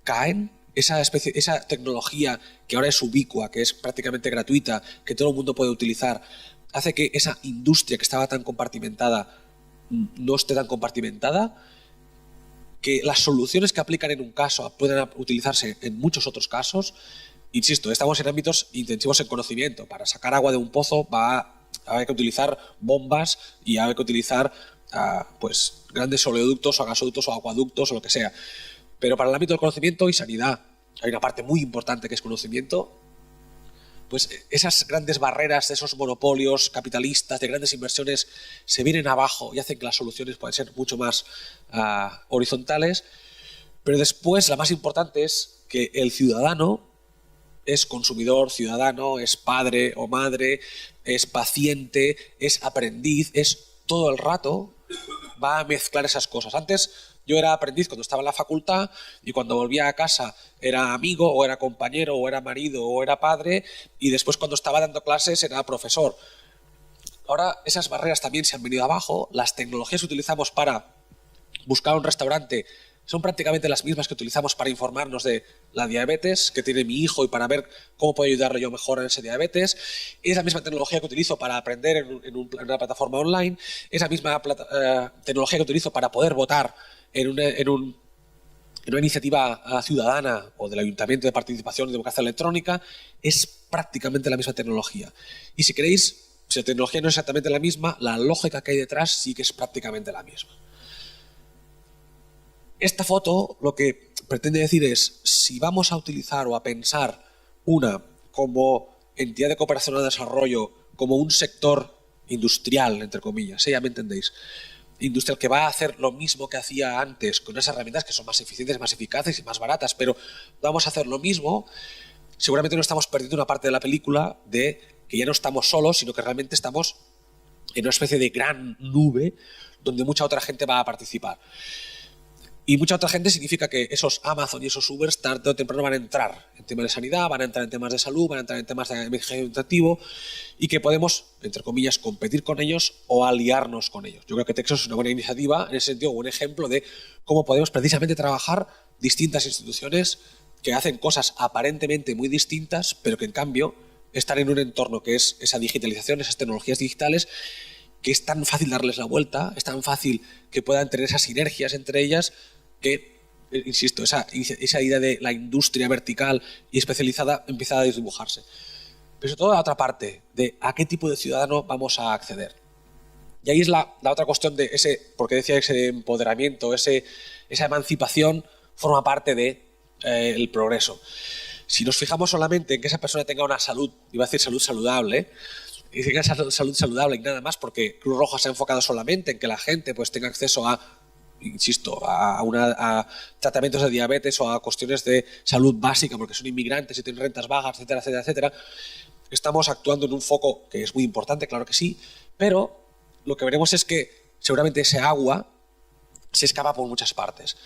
Speaker 2: caen. Esa tecnología que ahora es ubicua, que es prácticamente gratuita, que todo el mundo puede utilizar, hace que esa industria que estaba tan compartimentada no esté tan compartimentada, que las soluciones que aplican en un caso puedan utilizarse en muchos otros casos. Insisto, estamos en ámbitos intensivos en conocimiento. Para sacar agua de un pozo va a haber que utilizar bombas y va a haber que utilizar pues grandes oleoductos o gasoductos o acueductos o lo que sea. Pero para el ámbito del conocimiento y sanidad hay una parte muy importante que es conocimiento. Pues esas grandes barreras de esos monopolios capitalistas, de grandes inversiones, se vienen abajo y hacen que las soluciones puedan ser mucho más horizontales. Pero después, la más importante es que el ciudadano es consumidor, ciudadano, es padre o madre, es paciente, es aprendiz, es todo el rato, va a mezclar esas cosas. Antes yo era aprendiz cuando estaba en la facultad y cuando volvía a casa era amigo o era compañero o era marido o era padre y después cuando estaba dando clases era profesor. Ahora esas barreras también se han venido abajo. Las tecnologías que utilizamos para buscar un restaurante son prácticamente las mismas que utilizamos para informarnos de la diabetes que tiene mi hijo y para ver cómo puedo ayudarle yo mejor en ese diabetes. Es la misma tecnología que utilizo para aprender en una plataforma online. Es la misma tecnología que utilizo para poder votar en una iniciativa ciudadana o del Ayuntamiento de Participación y Democracia Electrónica. Es prácticamente la misma tecnología. Y si queréis, si la tecnología no es exactamente la misma, la lógica que hay detrás sí que es prácticamente la misma. Esta foto lo que pretende decir es, si vamos a utilizar o a pensar una como entidad de cooperación al desarrollo, como un sector industrial, entre comillas, ya me entendéis, industrial que va a hacer lo mismo que hacía antes con esas herramientas que son más eficientes, más eficaces y más baratas, pero vamos a hacer lo mismo, seguramente no estamos perdiendo una parte de la película de que ya no estamos solos, sino que realmente estamos en una especie de gran nube donde mucha otra gente va a participar. Y mucha otra gente significa que esos Amazon y esos Ubers tarde o temprano van a entrar en temas de sanidad, van a entrar en temas de salud, van a entrar en temas de envejecimiento educativo y que podemos, entre comillas, competir con ellos o aliarnos con ellos. Yo creo que Texas es una buena iniciativa, en ese sentido, un ejemplo de cómo podemos precisamente trabajar distintas instituciones que hacen cosas aparentemente muy distintas, pero que en cambio están en un entorno que es esa digitalización, esas tecnologías digitales, que es tan fácil darles la vuelta, es tan fácil que puedan tener esas sinergias entre ellas, que, insisto, esa idea de la industria vertical y especializada empieza a desdibujarse. Pero sobre todo la otra parte, de a qué tipo de ciudadano vamos a acceder. Y ahí es la otra cuestión de ese, porque decía ese empoderamiento, esa emancipación forma parte del progreso. Si nos fijamos solamente en que esa persona tenga una salud, iba a decir salud saludable, y tenga salud saludable y nada más, porque Cruz Roja se ha enfocado solamente en que la gente pues tenga acceso a insisto, a tratamientos de diabetes o a cuestiones de salud básica, porque son inmigrantes y tienen rentas bajas, etcétera, etcétera, etcétera. Estamos actuando en un foco que es muy importante, claro que sí, pero lo que veremos es que seguramente ese agua se escapa por muchas partes.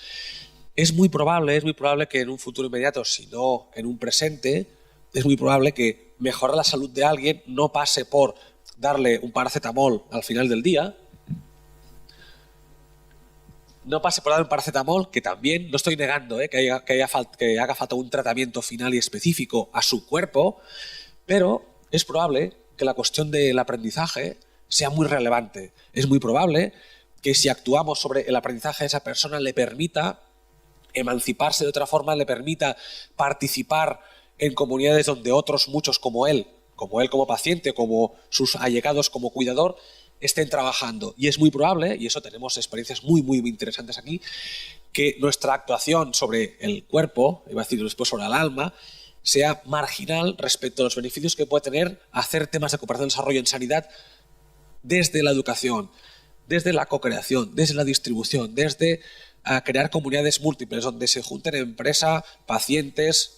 Speaker 2: Es muy probable que en un futuro inmediato, si no en un presente, es muy probable que mejorar la salud de alguien no pase por darle un paracetamol al final del día, no pase por dar un paracetamol, que también, no estoy negando que haga falta un tratamiento final y específico a su cuerpo, pero es probable que la cuestión del aprendizaje sea muy relevante. Es muy probable que si actuamos sobre el aprendizaje de esa persona le permita emanciparse de otra forma, le permita participar en comunidades donde otros muchos como él como paciente, como sus allegados como cuidador, estén trabajando. Y es muy probable, y eso tenemos experiencias muy, muy interesantes aquí, que nuestra actuación sobre el cuerpo, iba a decir después sobre el alma, sea marginal respecto a los beneficios que puede tener hacer temas de cooperación y desarrollo en sanidad desde la educación, desde la co-creación, desde la distribución, desde crear comunidades múltiples donde se junten empresa, pacientes,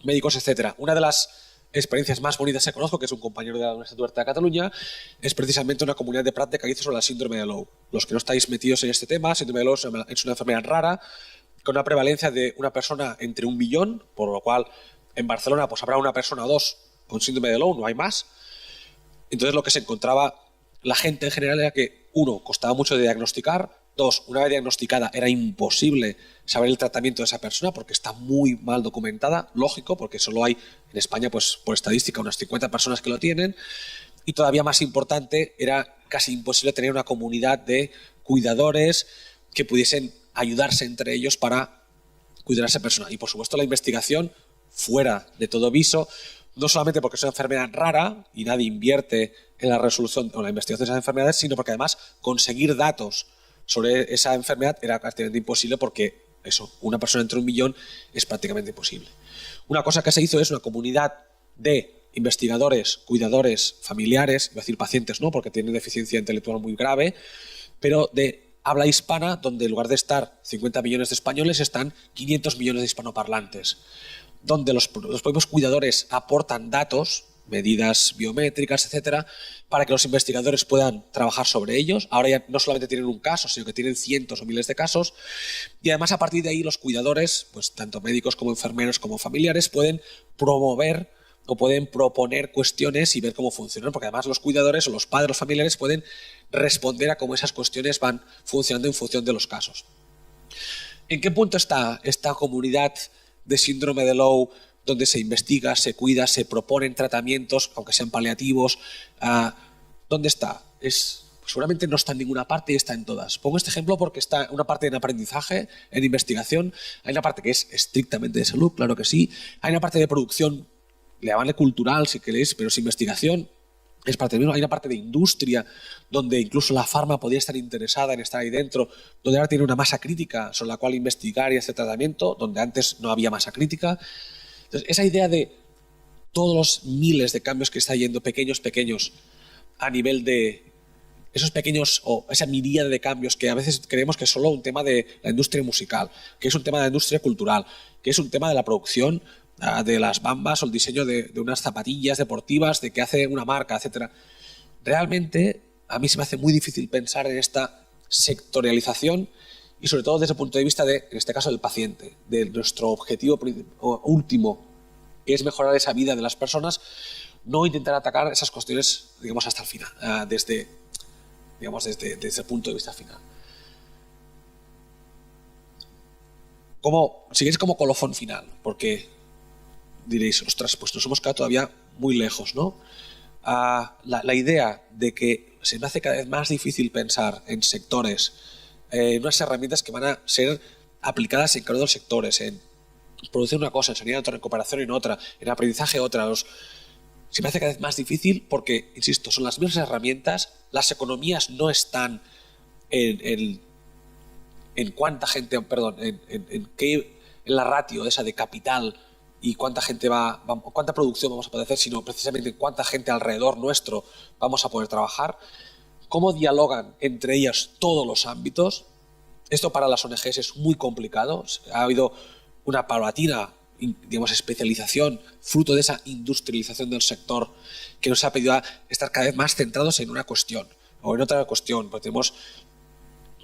Speaker 2: médicos, etc. Una de las experiencias más bonitas que conozco, que es un compañero de la Universidad Oberta de Cataluña, es precisamente una comunidad de práctica que hizo sobre la síndrome de Lowe. Los que no estáis metidos en este tema, síndrome de Lowe es una enfermedad rara, con una prevalencia de una persona entre 1 millón, por lo cual en Barcelona pues habrá una persona o dos con síndrome de Lowe, no hay más. Entonces lo que se encontraba la gente en general era que, uno, costaba mucho de diagnosticar, dos, una vez diagnosticada era imposible saber el tratamiento de esa persona porque está muy mal documentada, lógico, porque solo hay en España, pues por estadística, unas 50 personas que lo tienen, y todavía más importante, era casi imposible tener una comunidad de cuidadores que pudiesen ayudarse entre ellos para cuidar a esa persona. Y por supuesto la investigación fuera de todo viso, no solamente porque es una enfermedad rara y nadie invierte en la resolución o la investigación de esas enfermedades, sino porque además conseguir datos sobre esa enfermedad era prácticamente imposible porque eso, una persona entre 1 millón es prácticamente imposible. Una cosa que se hizo es una comunidad de investigadores, cuidadores, familiares, iba a decir pacientes, no, porque tienen deficiencia intelectual muy grave, pero de habla hispana, donde en lugar de estar 50 millones de españoles, están 500 millones de hispanoparlantes, donde los propios cuidadores aportan datos, medidas biométricas, etcétera, para que los investigadores puedan trabajar sobre ellos. Ahora ya no solamente tienen un caso, sino que tienen cientos o miles de casos. Y además, a partir de ahí, los cuidadores, pues tanto médicos como enfermeros como familiares, pueden promover o pueden proponer cuestiones y ver cómo funcionan, porque además los cuidadores o los padres, los familiares, pueden responder a cómo esas cuestiones van funcionando en función de los casos. ¿En qué punto está esta comunidad de síndrome de Lowe, donde se investiga, se cuida, se proponen tratamientos, aunque sean paliativos? ¿Dónde está? Seguramente no está en ninguna parte y está en todas. Pongo este ejemplo porque está una parte en aprendizaje, en investigación, hay una parte que es estrictamente de salud, claro que sí, hay una parte de producción, le llaman cultural si queréis, pero es investigación, es parte del mismo. Hay una parte de industria donde incluso la farma podría estar interesada en estar ahí dentro, donde ahora tiene una masa crítica sobre la cual investigar y hacer tratamiento, donde antes no había masa crítica. Entonces, esa idea de todos los miles de cambios que está yendo, pequeños, a nivel de esos pequeños o esa miríada de cambios que a veces creemos que es solo un tema de la industria musical, que es un tema de la industria cultural, que es un tema de la producción de las bambas o el diseño de unas zapatillas deportivas, de que hace una marca, etcétera. Realmente a mí se me hace muy difícil pensar en esta sectorialización y sobre todo desde el punto de vista de, en este caso, del paciente, de nuestro objetivo último, que es mejorar esa vida de las personas, no intentar atacar esas cuestiones, digamos, hasta el final, desde el punto de vista final. Si queréis, como colofón final, porque diréis, ostras, pues nos hemos quedado todavía muy lejos, ¿no? La idea de que se me hace cada vez más difícil pensar en sectores, en unas herramientas que van a ser aplicadas en cada uno de los sectores, en producir una cosa, en sanidad otra, en cooperación en otra, en aprendizaje otra. Se me hace cada vez más difícil porque, insisto, son las mismas herramientas, las economías no están en cuánta gente, en la ratio esa de capital y cuánta gente cuánta producción vamos a poder hacer, sino precisamente cuánta gente alrededor nuestro vamos a poder trabajar, cómo dialogan entre ellas todos los ámbitos. Esto para las ONGs es muy complicado. Ha habido una paulatina, digamos, especialización, fruto de esa industrialización del sector, que nos ha pedido a estar cada vez más centrados en una cuestión o en otra cuestión, porque tenemos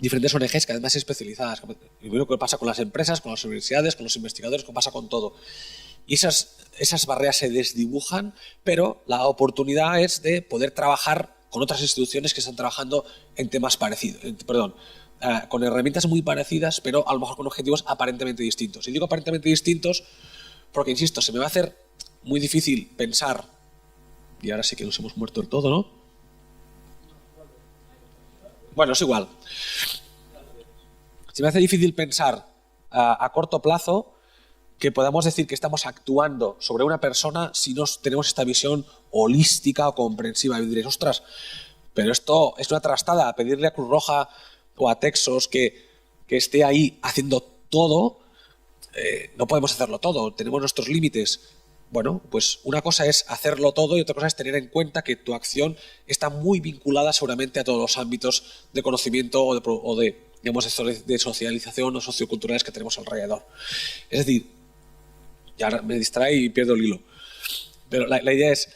Speaker 2: diferentes ONGs cada vez más especializadas. Y lo que pasa con las empresas, con las universidades, con los investigadores, que pasa con todo. Y esas barreras se desdibujan, pero la oportunidad es de poder trabajar con otras instituciones que están trabajando en temas parecidos, con herramientas muy parecidas, pero a lo mejor con objetivos aparentemente distintos. Y digo aparentemente distintos porque, insisto, se me va a hacer muy difícil pensar, y ahora sí que nos hemos muerto del todo, ¿no? Bueno, es igual. Se me hace difícil pensar a corto plazo que podamos decir que estamos actuando sobre una persona si no tenemos esta visión holística o comprensiva. Y diréis, ostras, pero esto es una trastada, pedirle a Cruz Roja o a Texos que esté ahí haciendo todo. No podemos hacerlo todo, tenemos nuestros límites. Bueno, pues una cosa es hacerlo todo y otra cosa es tener en cuenta que tu acción está muy vinculada seguramente a todos los ámbitos de conocimiento o de socialización o socioculturales que tenemos alrededor. Es decir, ya me distrae y pierdo el hilo. Pero la idea es,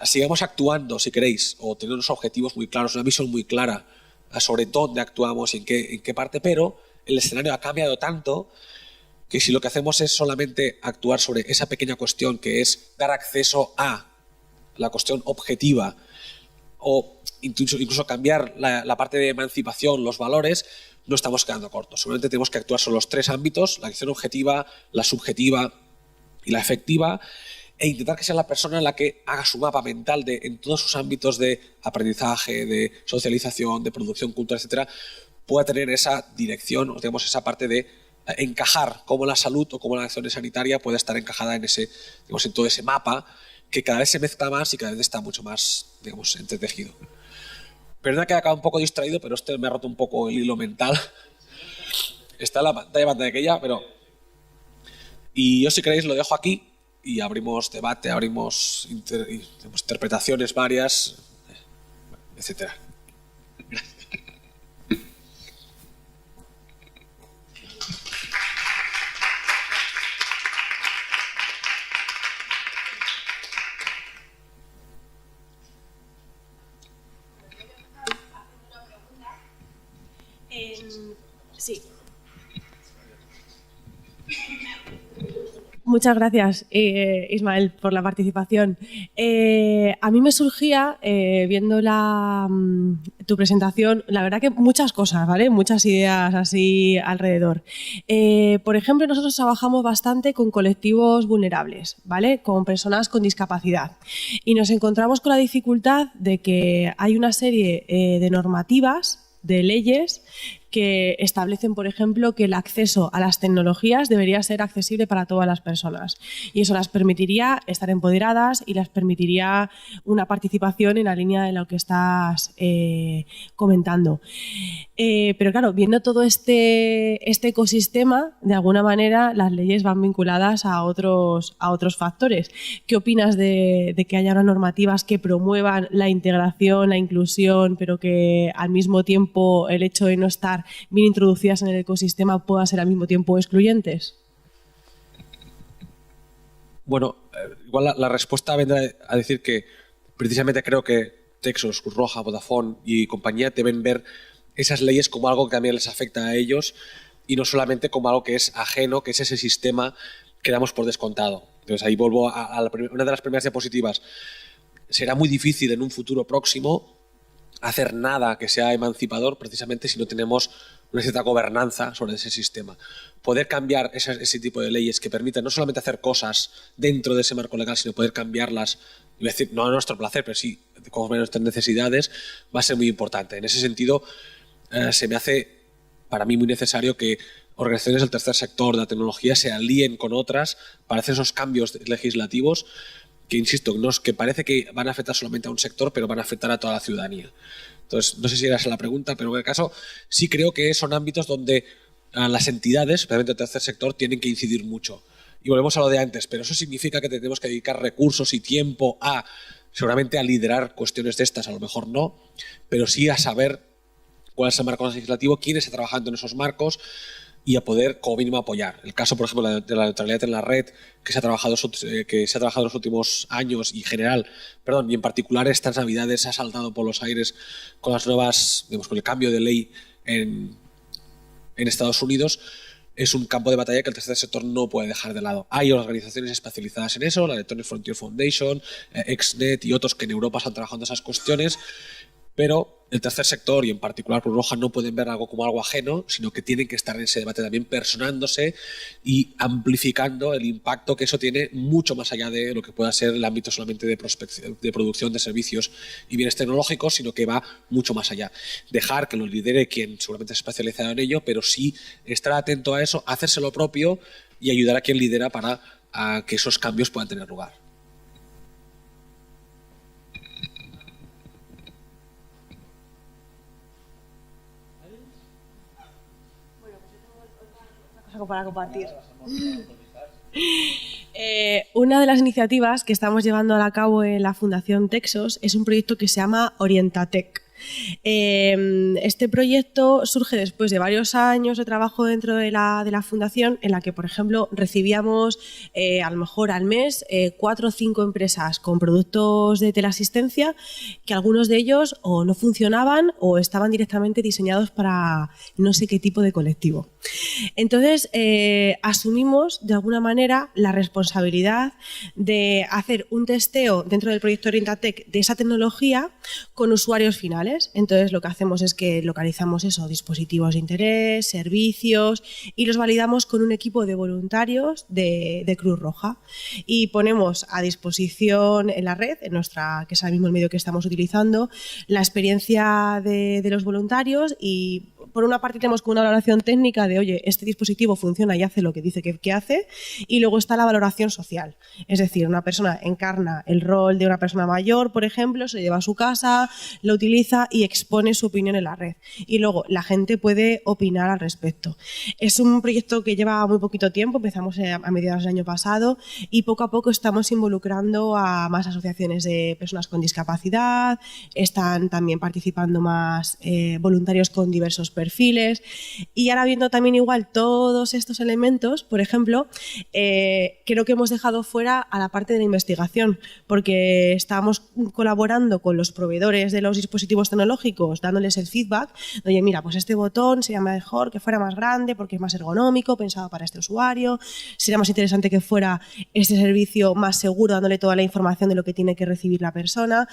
Speaker 2: sigamos actuando, si queréis, o tener unos objetivos muy claros, una visión muy clara sobre dónde actuamos y en qué parte, pero el escenario ha cambiado tanto que si lo que hacemos es solamente actuar sobre esa pequeña cuestión que es dar acceso a la cuestión objetiva o incluso cambiar la parte de emancipación, los valores, no estamos quedando cortos. Seguramente tenemos que actuar sobre los tres ámbitos, la acción objetiva, la subjetiva y la efectiva, e intentar que sea la persona la que haga su mapa mental en todos sus ámbitos de aprendizaje, de socialización, de producción cultural, etcétera, pueda tener esa dirección o tenemos esa parte de encajar cómo la salud o cómo la acción sanitaria puede estar encajada en todo ese mapa que cada vez se mezcla más y cada vez está mucho más, entretejido. Perdona que he acabado un poco distraído, pero me ha roto un poco el hilo mental. Está la pantalla aquella, pero... Y yo, si queréis, lo dejo aquí y abrimos debate, abrimos interpretaciones varias, etcétera.
Speaker 1: Sí. Muchas gracias, Ismael, por la participación. A mí me surgía, viendo tu presentación, la verdad que muchas cosas, ¿vale? Muchas ideas así alrededor. Por ejemplo, nosotros trabajamos bastante con colectivos vulnerables, ¿vale? Con personas con discapacidad. Y nos encontramos con la dificultad de que hay una serie de normativas, de leyes, que establecen, por ejemplo, que el acceso a las tecnologías debería ser accesible para todas las personas. Y eso las permitiría estar empoderadas y las permitiría una participación en la línea de lo que estás comentando. Pero claro, viendo todo este ecosistema, de alguna manera las leyes van vinculadas a otros factores. ¿Qué opinas de que haya unas normativas que promuevan la integración, la inclusión, pero que al mismo tiempo el hecho de no estar bien introducidas en el ecosistema puedan ser al mismo tiempo excluyentes?
Speaker 2: Bueno, igual la respuesta vendrá a decir que precisamente creo que Texos, Cruz Roja, Vodafone y compañía deben ver esas leyes como algo que también les afecta a ellos y no solamente como algo que es ajeno, que es ese sistema que damos por descontado. Entonces ahí vuelvo a una de las primeras diapositivas. Será muy difícil en un futuro próximo hacer nada que sea emancipador precisamente si no tenemos una cierta gobernanza sobre ese sistema. Poder cambiar ese tipo de leyes que permitan no solamente hacer cosas dentro de ese marco legal, sino poder cambiarlas, iba a decir, no a nuestro placer, pero sí con nuestras necesidades, va a ser muy importante. En ese sentido, se me hace para mí muy necesario que organizaciones del tercer sector de la tecnología se alíen con otras para hacer esos cambios legislativos que, insisto, que parece que van a afectar solamente a un sector, pero van a afectar a toda la ciudadanía. Entonces, no sé si era esa la pregunta, pero en el caso sí creo que son ámbitos donde las entidades, especialmente el tercer sector, tienen que incidir mucho. Y volvemos a lo de antes, pero eso significa que tenemos que dedicar recursos y tiempo seguramente a liderar cuestiones de estas, a lo mejor no, pero sí a saber cuál es el marco legislativo, quién está trabajando en esos marcos y a poder, como mínimo, apoyar. El caso, por ejemplo, de la neutralidad en la red, que se ha trabajado en los últimos años y y en particular estas Navidades se ha saltado por los aires con las nuevas, con el cambio de ley en Estados Unidos, es un campo de batalla que el tercer sector no puede dejar de lado. Hay organizaciones especializadas en eso, la Electronic Frontier Foundation, ExNet y otros que en Europa están trabajando esas cuestiones, pero el tercer sector y en particular Cruz Roja no pueden ver algo como algo ajeno, sino que tienen que estar en ese debate también personándose y amplificando el impacto que eso tiene mucho más allá de lo que pueda ser el ámbito solamente de producción de servicios y bienes tecnológicos, sino que va mucho más allá. Dejar que lo lidere quien seguramente es especializado en ello, pero sí estar atento a eso, hacerse lo propio y ayudar a quien lidera para que esos cambios puedan tener lugar.
Speaker 1: Para compartir. Una de las iniciativas que estamos llevando a cabo en la Fundación Texos es un proyecto que se llama Orientatec. Este proyecto surge después de varios años de trabajo dentro de la fundación, en la que, por ejemplo, recibíamos a lo mejor al mes 4 o 5 empresas con productos de teleasistencia, que algunos de ellos o no funcionaban o estaban directamente diseñados para no sé qué tipo de colectivo. Entonces, asumimos de alguna manera la responsabilidad de hacer un testeo dentro del proyecto Orientatec de esa tecnología con usuarios finales. Entonces, lo que hacemos es que localizamos dispositivos de interés, servicios, y los validamos con un equipo de voluntarios de Cruz Roja. Y ponemos a disposición en la red, en nuestra, que es ahora mismo el medio que estamos utilizando, la experiencia de los voluntarios y, por una parte, tenemos como una valoración técnica de, oye, este dispositivo funciona y hace lo que dice que hace, y luego está la valoración social. Es decir, una persona encarna el rol de una persona mayor, por ejemplo, se lleva a su casa, lo utiliza y expone su opinión en la red. Y luego la gente puede opinar al respecto. Es un proyecto que lleva muy poquito tiempo, empezamos a mediados del año pasado y poco a poco estamos involucrando a más asociaciones de personas con discapacidad, están también participando más voluntarios con diversos perfiles, y ahora viendo también igual todos estos elementos, por ejemplo, creo que hemos dejado fuera a la parte de la investigación, porque estábamos colaborando con los proveedores de los dispositivos tecnológicos, dándoles el feedback, oye, mira, pues este botón sería mejor que fuera más grande porque es más ergonómico, pensado para este usuario, sería más interesante que fuera este servicio más seguro, dándole toda la información de lo que tiene que recibir la persona,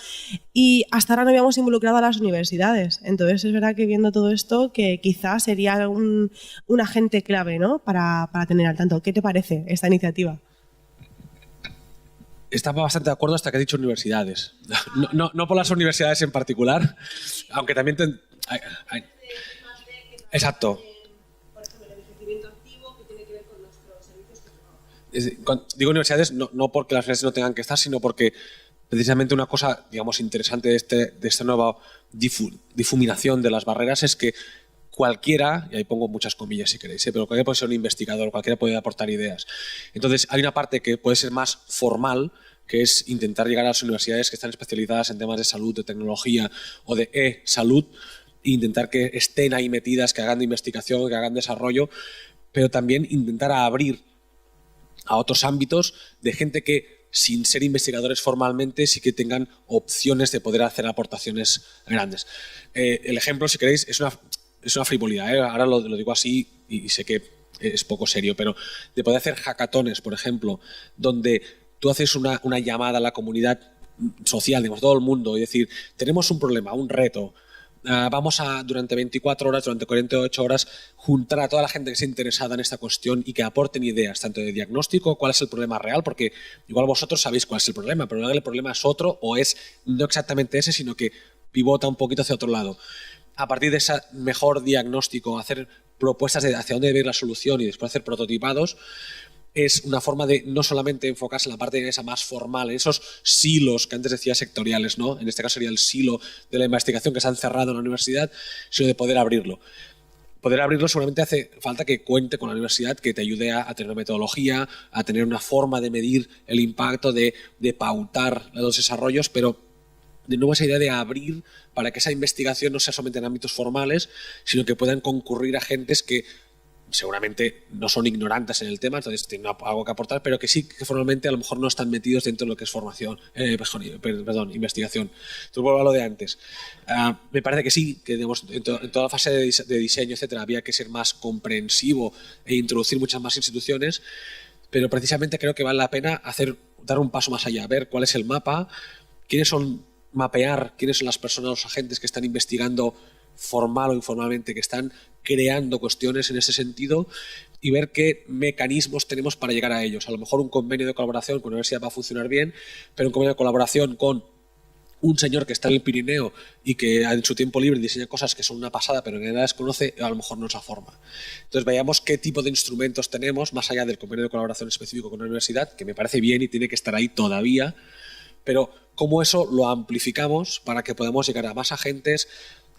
Speaker 1: y hasta ahora no habíamos involucrado a las universidades. Entonces es verdad que viendo todo esto, que quizás sería un agente clave, ¿no?, para tener al tanto. ¿Qué te parece esta iniciativa?
Speaker 2: Estaba bastante de acuerdo hasta que he dicho universidades. No por las universidades en particular, aunque también... Exacto.
Speaker 1: Por ejemplo, el envejecimiento activo, que tiene que ver con nuestros servicios que
Speaker 2: Cuando digo universidades, no porque las universidades no tengan que estar, sino porque precisamente una cosa, digamos, interesante de esta nueva difuminación de las barreras es que cualquiera, y ahí pongo muchas comillas si queréis, pero cualquiera puede ser un investigador, cualquiera puede aportar ideas. Entonces, hay una parte que puede ser más formal, que es intentar llegar a las universidades que están especializadas en temas de salud, de tecnología o de e-salud, e intentar que estén ahí metidas, que hagan de investigación, que hagan desarrollo, pero también intentar abrir a otros ámbitos de gente que, sin ser investigadores formalmente, sí que tengan opciones de poder hacer aportaciones grandes. El ejemplo, si queréis, es una frivolidad, ¿eh? Ahora lo digo así y sé que es poco serio, pero de poder hacer hackatones, por ejemplo, donde tú haces una llamada a la comunidad social, digamos, todo el mundo, y decir, tenemos un problema, un reto, vamos a, durante 24 horas, durante 48 horas, juntar a toda la gente que esté interesada en esta cuestión y que aporten ideas, tanto de diagnóstico, cuál es el problema real, porque igual vosotros sabéis cuál es el problema, pero igual el problema es otro o es no exactamente ese, sino que pivota un poquito hacia otro lado. A partir de ese mejor diagnóstico, hacer propuestas de hacia dónde debe ir la solución y después hacer prototipados, es una forma de no solamente enfocarse en la parte esa más formal, en esos silos que antes decía sectoriales, ¿no? En este caso sería el silo de la investigación que se han cerrado en la universidad, sino de poder abrirlo. Poder abrirlo seguramente hace falta que cuente con la universidad, que te ayude a tener una metodología, a tener una forma de medir el impacto, de pautar los desarrollos, pero de nuevo esa idea de abrir para que esa investigación no sea solamente en ámbitos formales, sino que puedan concurrir agentes que seguramente no son ignorantes en el tema, entonces tienen algo que aportar, pero que sí que formalmente a lo mejor no están metidos dentro de lo que es formación, investigación. Entonces vuelvo a lo de antes. Me parece que sí, que digamos, en toda la fase de diseño, etcétera, había que ser más comprensivo e introducir muchas más instituciones, pero precisamente creo que vale la pena dar un paso más allá, ver cuál es el mapa, mapear quiénes son las personas, los agentes que están investigando formal o informalmente, que están creando cuestiones en ese sentido, y ver qué mecanismos tenemos para llegar a ellos. A lo mejor un convenio de colaboración con la universidad va a funcionar bien, pero un convenio de colaboración con un señor que está en el Pirineo y que en su tiempo libre diseña cosas que son una pasada, pero en realidad desconoce, a lo mejor no es la forma. Entonces veamos qué tipo de instrumentos tenemos, más allá del convenio de colaboración específico con la universidad, que me parece bien y tiene que estar ahí todavía, pero cómo eso lo amplificamos para que podamos llegar a más agentes,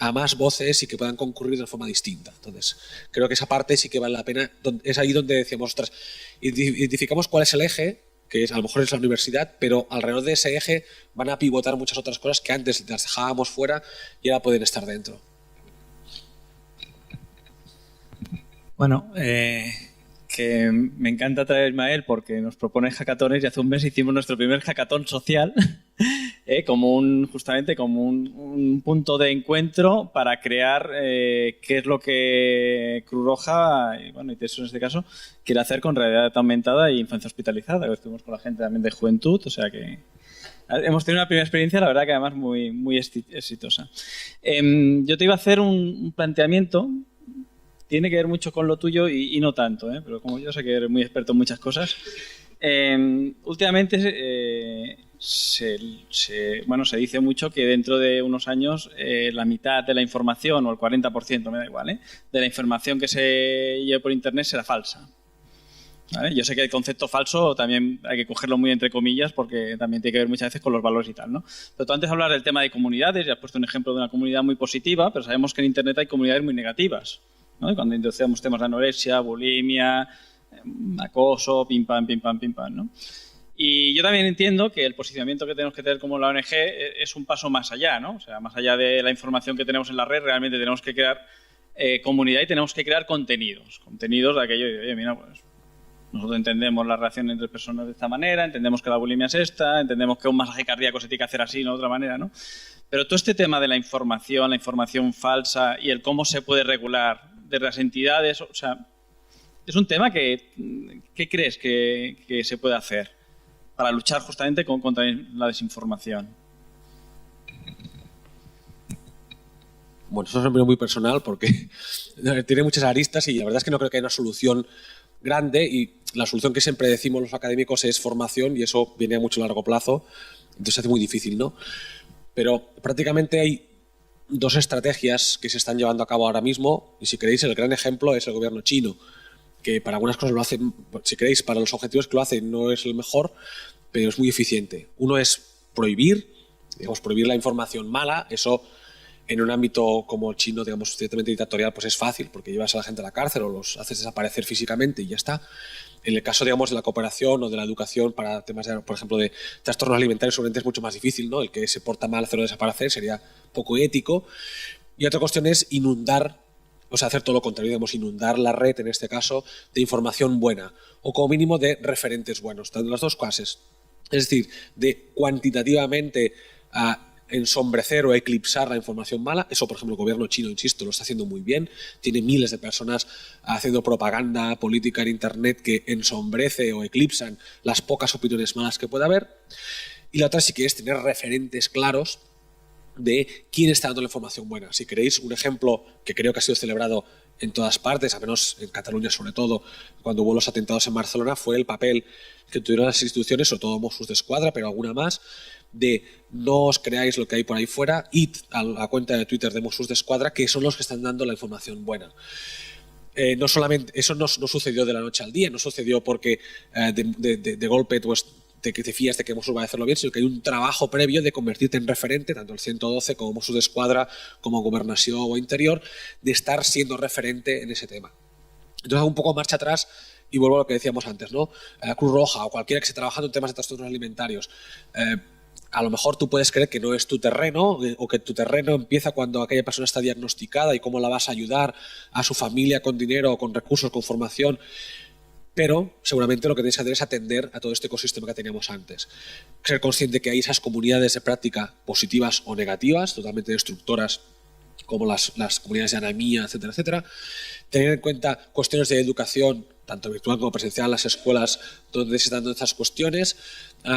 Speaker 2: a más voces y que puedan concurrir de forma distinta. Entonces, creo que esa parte sí que vale la pena. Es ahí donde decíamos, ostras, identificamos cuál es el eje, que a lo mejor es la universidad, pero alrededor de ese eje van a pivotar muchas otras cosas que antes las dejábamos fuera y ahora pueden estar dentro.
Speaker 3: Bueno, que me encanta traer a Ismael porque nos propone hackatones y hace un mes hicimos nuestro primer hackatón social justamente como un punto de encuentro para crear qué es lo que Cruz Roja y TESO en este caso quiere hacer con realidad aumentada e infancia hospitalizada. Estuvimos con la gente también de juventud, o sea que hemos tenido una primera experiencia, la verdad que además muy exitosa. Yo te iba a hacer un planteamiento. Tiene que ver mucho con lo tuyo y no tanto, pero como yo sé que eres muy experto en muchas cosas, últimamente se dice mucho que dentro de unos años la mitad de la información, o el 40%, me da igual, de la información que se lleve por Internet será falsa. ¿Vale? Yo sé que el concepto falso también hay que cogerlo muy entre comillas porque también tiene que ver muchas veces con los valores y tal, ¿no? Pero tú antes hablas del tema de comunidades y has puesto un ejemplo de una comunidad muy positiva, pero sabemos que en Internet hay comunidades muy negativas, ¿no? Y cuando introducimos temas de anorexia, bulimia, acoso, pim pam, ¿no? Y yo también entiendo que el posicionamiento que tenemos que tener como la ONG es un paso más allá, ¿no? O sea, más allá de la información que tenemos en la red, realmente tenemos que crear comunidad y tenemos que crear contenidos de aquello de, oye, mira, pues nosotros entendemos la relación entre personas de esta manera, entendemos que la bulimia es esta, entendemos que un masaje cardíaco se tiene que hacer así, no de otra manera, ¿no? Pero todo este tema de la información falsa y el cómo se puede regular de las entidades, o sea, es un tema que ¿qué crees que se puede hacer para luchar justamente contra la desinformación?
Speaker 2: Bueno, eso es una opinión muy personal porque tiene muchas aristas y la verdad es que no creo que haya una solución grande, y la solución que siempre decimos los académicos es formación, y eso viene a mucho largo plazo, entonces se hace muy difícil, ¿no? Pero prácticamente hay dos estrategias que se están llevando a cabo ahora mismo, y si queréis el gran ejemplo es el gobierno chino, que para algunas cosas lo hace, si queréis, para los objetivos que lo hace no es el mejor, pero es muy eficiente. Uno es prohibir la información mala. Eso en un ámbito como el chino, digamos, ciertamente dictatorial, pues es fácil, porque llevas a la gente a la cárcel o los haces desaparecer físicamente y ya está. En el caso, digamos, de la cooperación o de la educación para temas, por ejemplo, de trastornos alimentarios, seguramente es mucho más difícil, ¿no? El que se porta mal hacerlo desaparecer sería poco ético. Y otra cuestión es hacer todo lo contrario, digamos, inundar la red, en este caso, de información buena, o como mínimo de referentes buenos, tanto las dos clases. Es decir, de cuantitativamente ensombrecer o eclipsar la información mala. Eso, por ejemplo, el gobierno chino, insisto, lo está haciendo muy bien. Tiene miles de personas haciendo propaganda política en Internet que ensombrece o eclipsan las pocas opiniones malas que pueda haber. Y la otra sí que es tener referentes claros de quién está dando la información buena. Si queréis un ejemplo que creo que ha sido celebrado en todas partes, al menos en Cataluña sobre todo, cuando hubo los atentados en Barcelona, fue el papel que tuvieron las instituciones, sobre todo Mossos d'Esquadra, pero alguna más, de no os creáis lo que hay por ahí fuera, id a la cuenta de Twitter de Mossos d'Esquadra, que son los que están dando la información buena. No solamente, eso no sucedió de la noche al día, no sucedió porque de golpe pues, que te fías de que Mossos va a hacerlo bien, sino que hay un trabajo previo de convertirte en referente, tanto el 112 como Mossos d'Esquadra, como Gobernación o Interior, de estar siendo referente en ese tema. Entonces hago un poco marcha atrás y vuelvo a lo que decíamos antes, ¿no? Cruz Roja o cualquiera que esté trabajando en temas de trastornos alimentarios. a lo mejor tú puedes creer que no es tu terreno o que tu terreno empieza cuando aquella persona está diagnosticada y cómo la vas a ayudar a su familia con dinero, con recursos, con formación. Pero seguramente lo que tenéis que hacer es atender a todo este ecosistema que teníamos antes. Ser consciente que hay esas comunidades de práctica positivas o negativas, totalmente destructoras, como las comunidades de anemia, etcétera, etcétera. Tener en cuenta cuestiones de educación, tanto virtual como presencial, las escuelas donde se están dando estas cuestiones.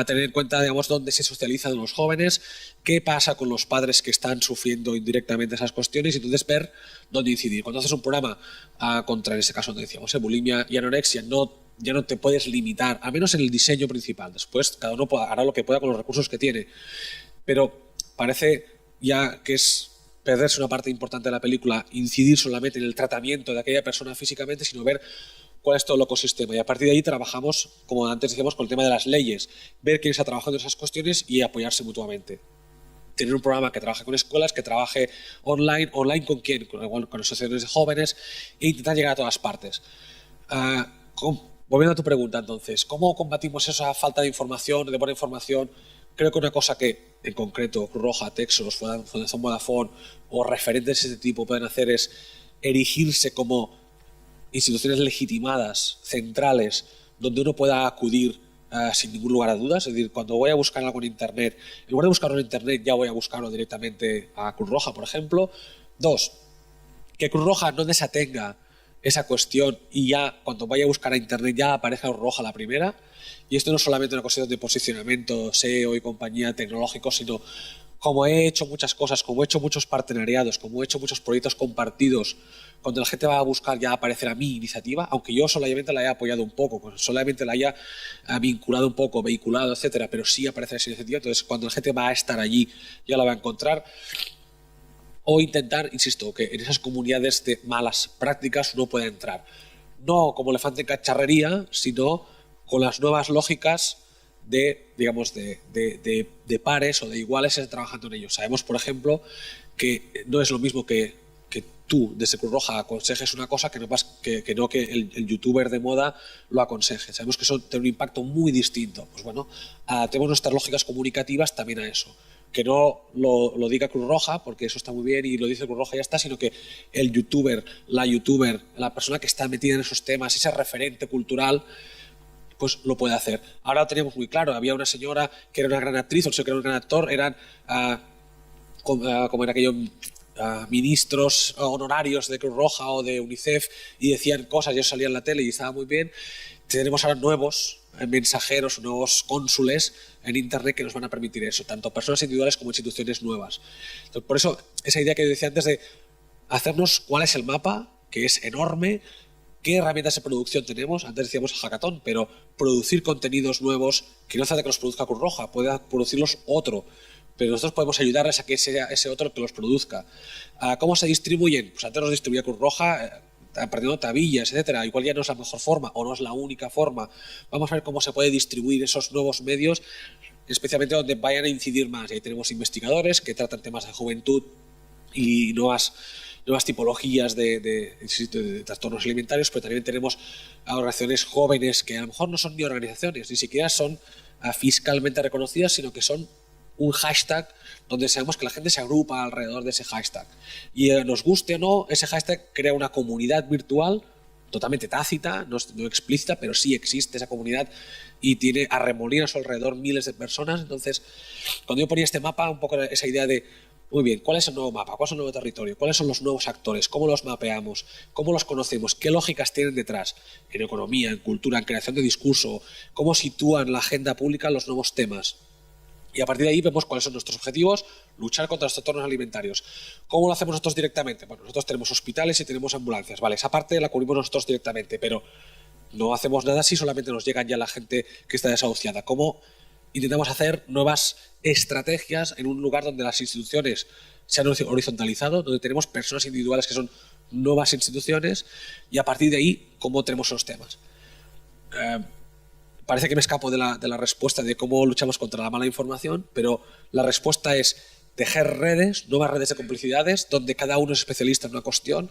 Speaker 2: Tener en cuenta, digamos, dónde se socializan los jóvenes, qué pasa con los padres que están sufriendo indirectamente esas cuestiones y entonces ver dónde incidir. Cuando haces un programa contra, en este caso, donde decíamos, bulimia y anorexia, ya no te puedes limitar, al menos en el diseño principal. Después, cada uno hará lo que pueda con los recursos que tiene. Pero parece ya que es perderse una parte importante de la película, incidir solamente en el tratamiento de aquella persona físicamente, sino ver cuál es todo el ecosistema. Y a partir de ahí trabajamos, como antes decíamos, con el tema de las leyes, ver quién está trabajando en esas cuestiones y apoyarse mutuamente. Tener un programa que trabaje con escuelas, que trabaje online ¿con quién? Con asociaciones de jóvenes, e intentar llegar a todas partes. Volviendo a tu pregunta, entonces, ¿cómo combatimos esa falta de información, de buena información? Creo que una cosa que, en concreto, Cruz Roja, Texos, Fundación Vodafone o referentes de este tipo pueden hacer es erigirse como instituciones legitimadas, centrales, donde uno pueda acudir sin ningún lugar a dudas. Es decir, cuando voy a buscar algo en Internet, en lugar de buscarlo en Internet, ya voy a buscarlo directamente a Cruz Roja, por ejemplo. 2, que Cruz Roja no desatenga esa cuestión y ya cuando vaya a buscar a Internet ya aparezca Cruz Roja la primera. Y esto no es solamente una cuestión de posicionamiento SEO y compañía tecnológico, sino como he hecho muchas cosas, como he hecho muchos partenariados, como he hecho muchos proyectos compartidos, cuando la gente va a buscar ya aparecerá mi iniciativa, aunque yo solamente la haya apoyado un poco, solamente la haya vinculado un poco, vehiculado, etcétera, pero sí aparecerá esa iniciativa. Entonces, cuando la gente va a estar allí, ya la va a encontrar. O intentar, insisto, que en esas comunidades de malas prácticas uno pueda entrar. No como elefante en cacharrería, sino con las nuevas lógicas de, digamos, de pares o de iguales trabajando en ellos. Sabemos, por ejemplo, que no es lo mismo que tú, desde Cruz Roja, aconsejes una cosa que el youtuber de moda lo aconseje. Sabemos que eso tiene un impacto muy distinto. Pues bueno, tenemos nuestras lógicas comunicativas también a eso. Que no lo diga Cruz Roja, porque eso está muy bien y lo dice Cruz Roja y ya está, sino que el youtuber, la persona que está metida en esos temas, ese referente cultural, pues lo puede hacer. Ahora lo tenemos muy claro. Había una señora que era una gran actriz, o sea, que era un gran actor, eran como en aquellos ministros honorarios de Cruz Roja o de UNICEF y decían cosas y eso salía en la tele y estaba muy bien. Tenemos ahora nuevos mensajeros, nuevos cónsules en Internet que nos van a permitir eso, tanto personas individuales como instituciones nuevas. Entonces, por eso, esa idea que decía antes de hacernos cuál es el mapa, que es enorme, qué herramientas de producción tenemos. Antes decíamos hackathon, pero producir contenidos nuevos, que no hace falta que los produzca Cruz Roja, puede producirlos otro, pero nosotros podemos ayudarles a que sea ese otro el que los produzca. ¿Cómo se distribuyen? Pues antes los distribuía Cruz Roja, perdiendo tabillas, etcétera. Igual ya no es la mejor forma o no es la única forma. Vamos a ver cómo se puede distribuir esos nuevos medios, especialmente donde vayan a incidir más. Y ahí tenemos investigadores que tratan temas de juventud y nuevas tipologías de trastornos alimentarios, pero también tenemos organizaciones jóvenes que a lo mejor no son ni organizaciones, ni siquiera son fiscalmente reconocidas, sino que son un hashtag donde sabemos que la gente se agrupa alrededor de ese hashtag. Y nos guste o no, ese hashtag crea una comunidad virtual totalmente tácita, no explícita, pero sí existe esa comunidad y tiene a remolino a su alrededor miles de personas. Entonces, cuando yo ponía este mapa, un poco esa idea de, muy bien, ¿cuál es el nuevo mapa? ¿Cuál es el nuevo territorio? ¿Cuáles son los nuevos actores? ¿Cómo los mapeamos? ¿Cómo los conocemos? ¿Qué lógicas tienen detrás? En economía, en cultura, en creación de discurso, ¿cómo sitúan la agenda pública los nuevos temas? Y a partir de ahí vemos cuáles son nuestros objetivos, luchar contra los trastornos alimentarios. ¿Cómo lo hacemos nosotros directamente? Bueno, nosotros tenemos hospitales y tenemos ambulancias, ¿vale? Esa parte la cubrimos nosotros directamente, pero no hacemos nada si solamente nos llegan ya la gente que está desahuciada. ¿Cómo intentamos hacer nuevas estrategias en un lugar donde las instituciones se han horizontalizado, donde tenemos personas individuales que son nuevas instituciones y a partir de ahí, cómo tenemos esos temas? Parece que me escapo de la respuesta de cómo luchamos contra la mala información, pero la respuesta es tejer redes, nuevas redes de complicidades, donde cada uno es especialista en una cuestión,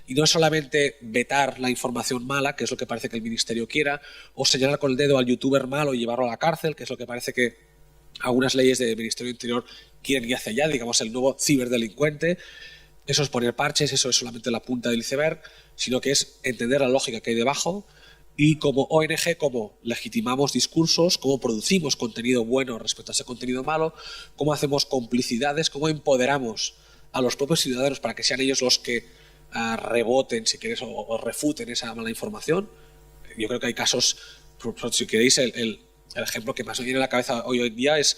Speaker 2: y no es solamente vetar la información mala, que es lo que parece que el ministerio quiera, o señalar con el dedo al youtuber malo y llevarlo a la cárcel, que es lo que parece que algunas leyes del Ministerio del Interior quieren ir hacia allá, digamos el nuevo ciberdelincuente. Eso es poner parches, eso es solamente la punta del iceberg, sino que es entender la lógica que hay debajo y como ONG, cómo legitimamos discursos, cómo producimos contenido bueno respecto a ese contenido malo, cómo hacemos complicidades, cómo empoderamos a los propios ciudadanos para que sean ellos los que reboten, si quieres, o refuten esa mala información. Yo creo que hay casos, si queréis, el ejemplo que más me viene a la cabeza hoy en día es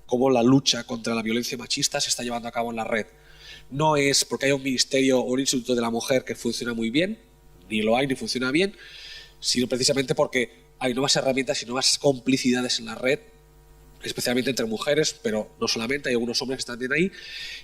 Speaker 2: cómo la lucha contra la violencia machista se está llevando a cabo en la red. No es porque haya un ministerio o un instituto de la mujer que funciona muy bien, ni lo hay ni funciona bien, sino precisamente porque hay nuevas herramientas y nuevas complicidades en la red, especialmente entre mujeres, pero no solamente, hay algunos hombres que están también ahí,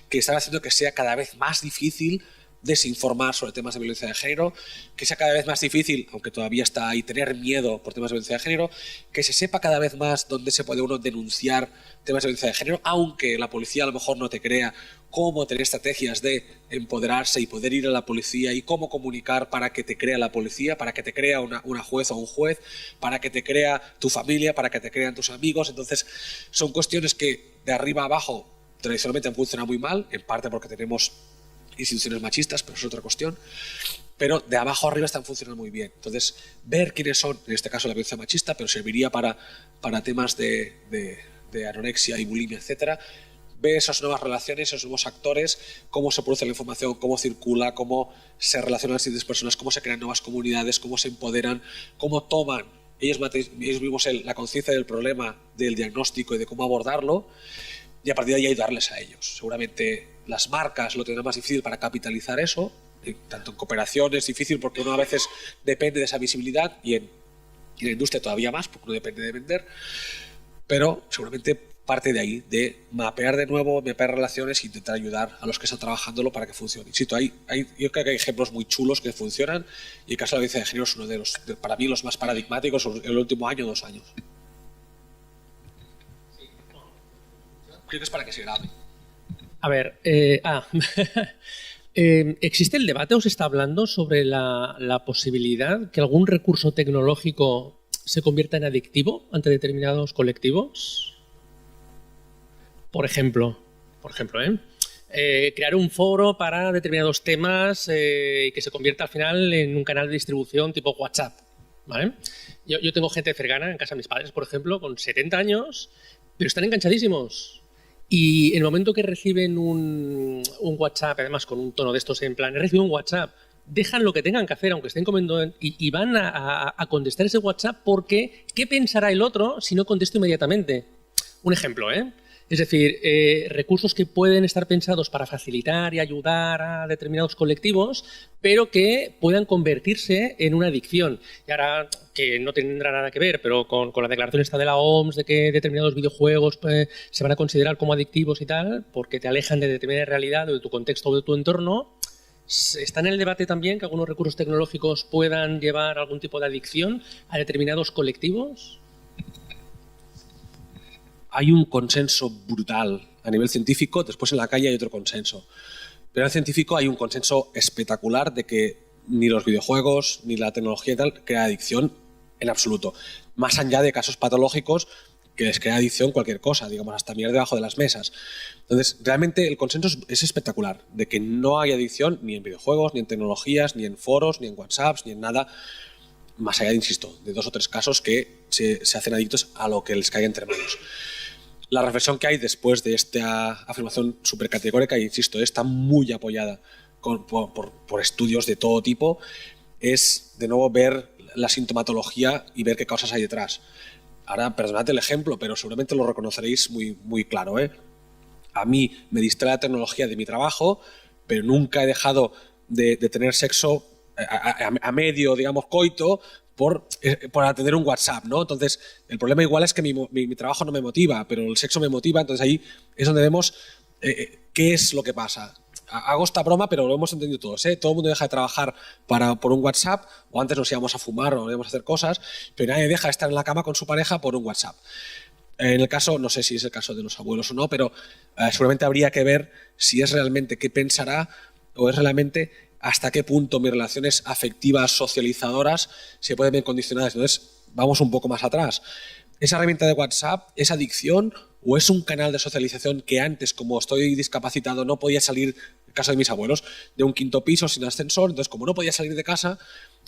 Speaker 2: que están haciendo que sea cada vez más difícil desinformar sobre temas de violencia de género, que sea cada vez más difícil, aunque todavía está ahí, tener miedo por temas de violencia de género, que se sepa cada vez más dónde se puede uno denunciar temas de violencia de género, aunque la policía a lo mejor no te crea, cómo tener estrategias de empoderarse y poder ir a la policía y cómo comunicar para que te crea la policía, para que te crea una jueza o un juez, para que te crea tu familia, para que te crean tus amigos. Entonces, son cuestiones que de arriba a abajo tradicionalmente han funcionado muy mal, en parte porque tenemos instituciones machistas, pero es otra cuestión, pero de abajo arriba están funcionando muy bien. Entonces, ver quiénes son, en este caso la violencia machista, pero serviría para temas de anorexia y bulimia, etcétera. Ver esas nuevas relaciones, esos nuevos actores, cómo se produce la información, cómo circula, cómo se relacionan las distintas personas, cómo se crean nuevas comunidades, cómo se empoderan, cómo toman ellos mismos la conciencia del problema, del diagnóstico y de cómo abordarlo, y a partir de ahí ayudarles a ellos. Seguramente las marcas lo tendrán más difícil para capitalizar eso, tanto en cooperación es difícil porque uno a veces depende de esa visibilidad y en la industria todavía más porque uno depende de vender, pero seguramente parte de ahí, de mapear de nuevo, mapear relaciones e intentar ayudar a los que están trabajándolo para que funcione. Insisto, yo creo que hay ejemplos muy chulos que funcionan y el caso de la violencia de género es uno de los, para mí, los más paradigmáticos en el último año o 2 años. Creo que es para que se grabe.
Speaker 4: A ver, ¿existe el debate o se está hablando sobre la posibilidad que algún recurso tecnológico se convierta en adictivo ante determinados colectivos? Por ejemplo, crear un foro para determinados temas y que se convierta al final en un canal de distribución tipo WhatsApp, ¿vale? Yo tengo gente cercana en casa de mis padres, por ejemplo, con 70 años, pero están enganchadísimos. Y en el momento que reciben un WhatsApp, además con un tono de estos en plan, he recibido un WhatsApp, dejan lo que tengan que hacer, aunque estén comiendo, y van a contestar ese WhatsApp porque ¿qué pensará el otro si no contesto inmediatamente? Un ejemplo, Es decir, recursos que pueden estar pensados para facilitar y ayudar a determinados colectivos, pero que puedan convertirse en una adicción. Y ahora, que no tendrá nada que ver, pero con la declaración esta de la OMS de que determinados videojuegos se van a considerar como adictivos y tal, porque te alejan de determinada realidad o de tu contexto o de tu entorno, ¿está en el debate también que algunos recursos tecnológicos puedan llevar algún tipo de adicción a determinados colectivos?
Speaker 2: Hay un consenso brutal a nivel científico, después en la calle hay otro consenso. Pero en el científico hay un consenso espectacular de que ni los videojuegos ni la tecnología y tal crea adicción en absoluto. Más allá de casos patológicos que les crea adicción cualquier cosa, digamos, hasta mirar debajo de las mesas. Entonces, realmente el consenso es espectacular, de que no hay adicción ni en videojuegos, ni en tecnologías, ni en foros, ni en WhatsApps, ni en nada, más allá, insisto, de 2 o 3 casos que se hacen adictos a lo que les caiga entre manos. La reflexión que hay después de esta afirmación súper categórica, y insisto, está muy apoyada por estudios de todo tipo, es de nuevo ver la sintomatología y ver qué causas hay detrás. Ahora, perdonad el ejemplo, pero seguramente lo reconoceréis muy, muy claro, A mí me distrae la tecnología de mi trabajo, pero nunca he dejado de tener sexo a medio, digamos, coito, por atender un WhatsApp, ¿no? Entonces, el problema igual es que mi trabajo no me motiva, pero el sexo me motiva, entonces ahí es donde vemos qué es lo que pasa. Hago esta broma, pero lo hemos entendido todos, Todo el mundo deja de trabajar por un WhatsApp, o antes nos íbamos a fumar o nos íbamos a hacer cosas, pero nadie deja de estar en la cama con su pareja por un WhatsApp. En el caso, no sé si es el caso de los abuelos o no, pero seguramente habría que ver si es realmente qué pensará o es realmente hasta qué punto mis relaciones afectivas, socializadoras, se pueden ver condicionadas. Entonces, vamos un poco más atrás. ¿Esa herramienta de WhatsApp es adicción o es un canal de socialización que antes, como estoy discapacitado, no podía salir, en caso de mis abuelos, de un quinto piso sin ascensor, entonces como no podía salir de casa,